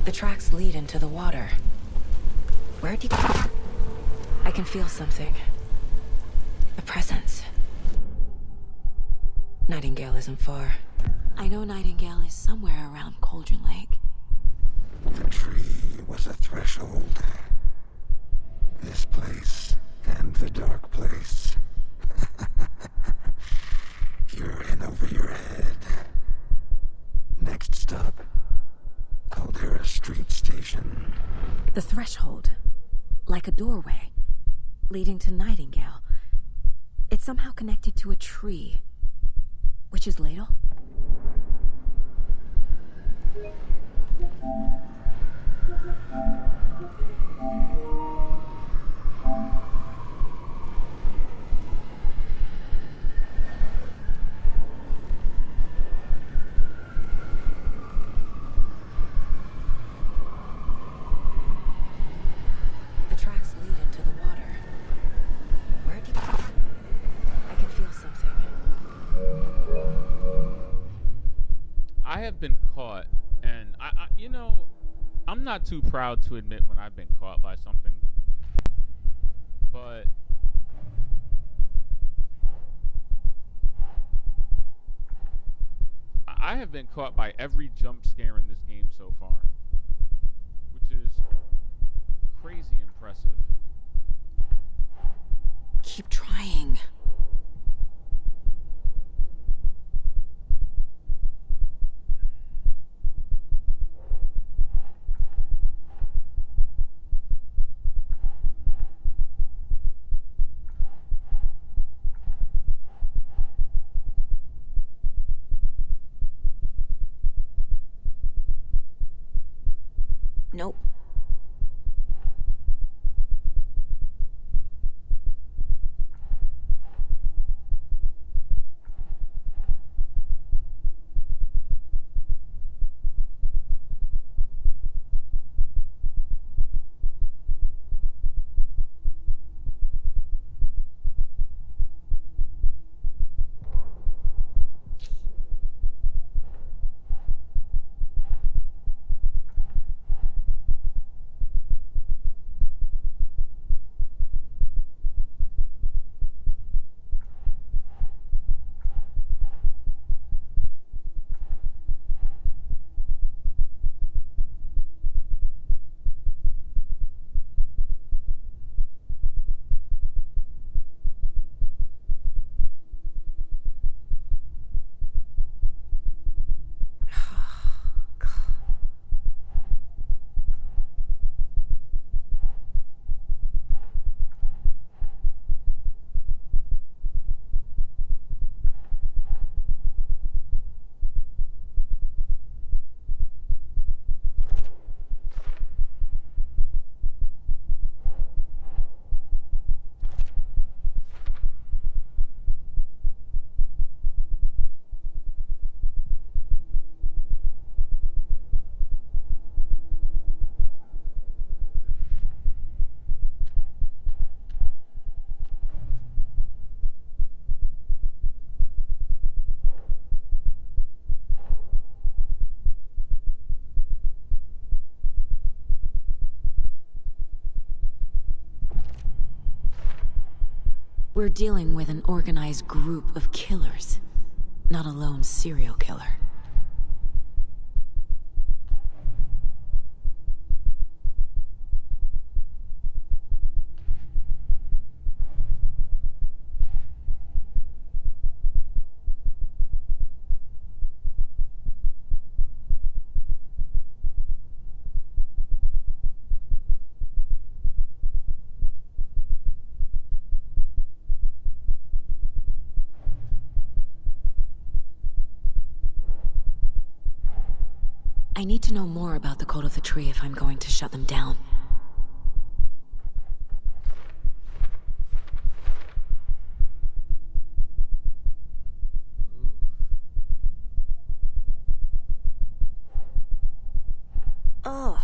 The tracks lead into the water. Where'd you... I can feel something. A presence. Nightingale isn't far. I know Nightingale is somewhere around Cauldron Lake. The tree was a threshold. This place and the dark place. You're in over your head. Next stop, Caldera Street Station. The threshold. Like a doorway. Leading to Nightingale. It's somehow connected to a tree. Witch's Ladle? The tracks lead into the water. Where'd you... I can feel something. I have been caught, and you know, I'm not too proud to admit when I've been caught by something, but I have been caught by every jump scare in this game so far, which is crazy impressive. Keep trying. Nope. We're dealing with an organized group of killers, not a lone serial killer. I need to know more about the code of the tree if I'm going to shut them down. Ugh.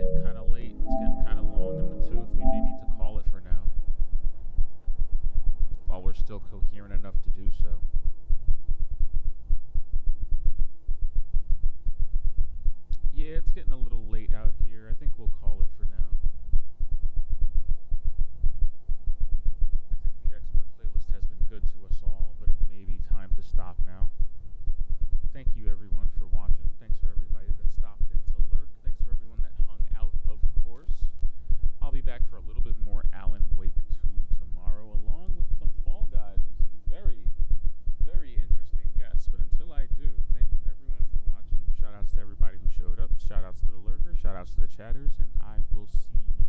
getting kind of late. It's getting kind of long in the tooth. We may need to call it for now. While we're still coherent enough to do so. Yeah, it's getting a little late out here. I think we'll call it for now. I think the expert playlist has been good to us all, but it may be time to stop now. Thank you everyone for watching. Thanks for everybody that stopped in to lurk. Thanks for everyone that hung out, of course. I'll be back for a little bit more Alan Wake 2 tomorrow, along with some Fall Guys and some very, very interesting guests. But until I do, thank you everyone for watching. Shout outs to everybody who showed up. Shout outs to the lurkers. Shout outs to the chatters. And I will see you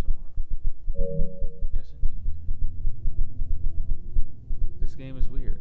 tomorrow. Yes, indeed. This game is weird.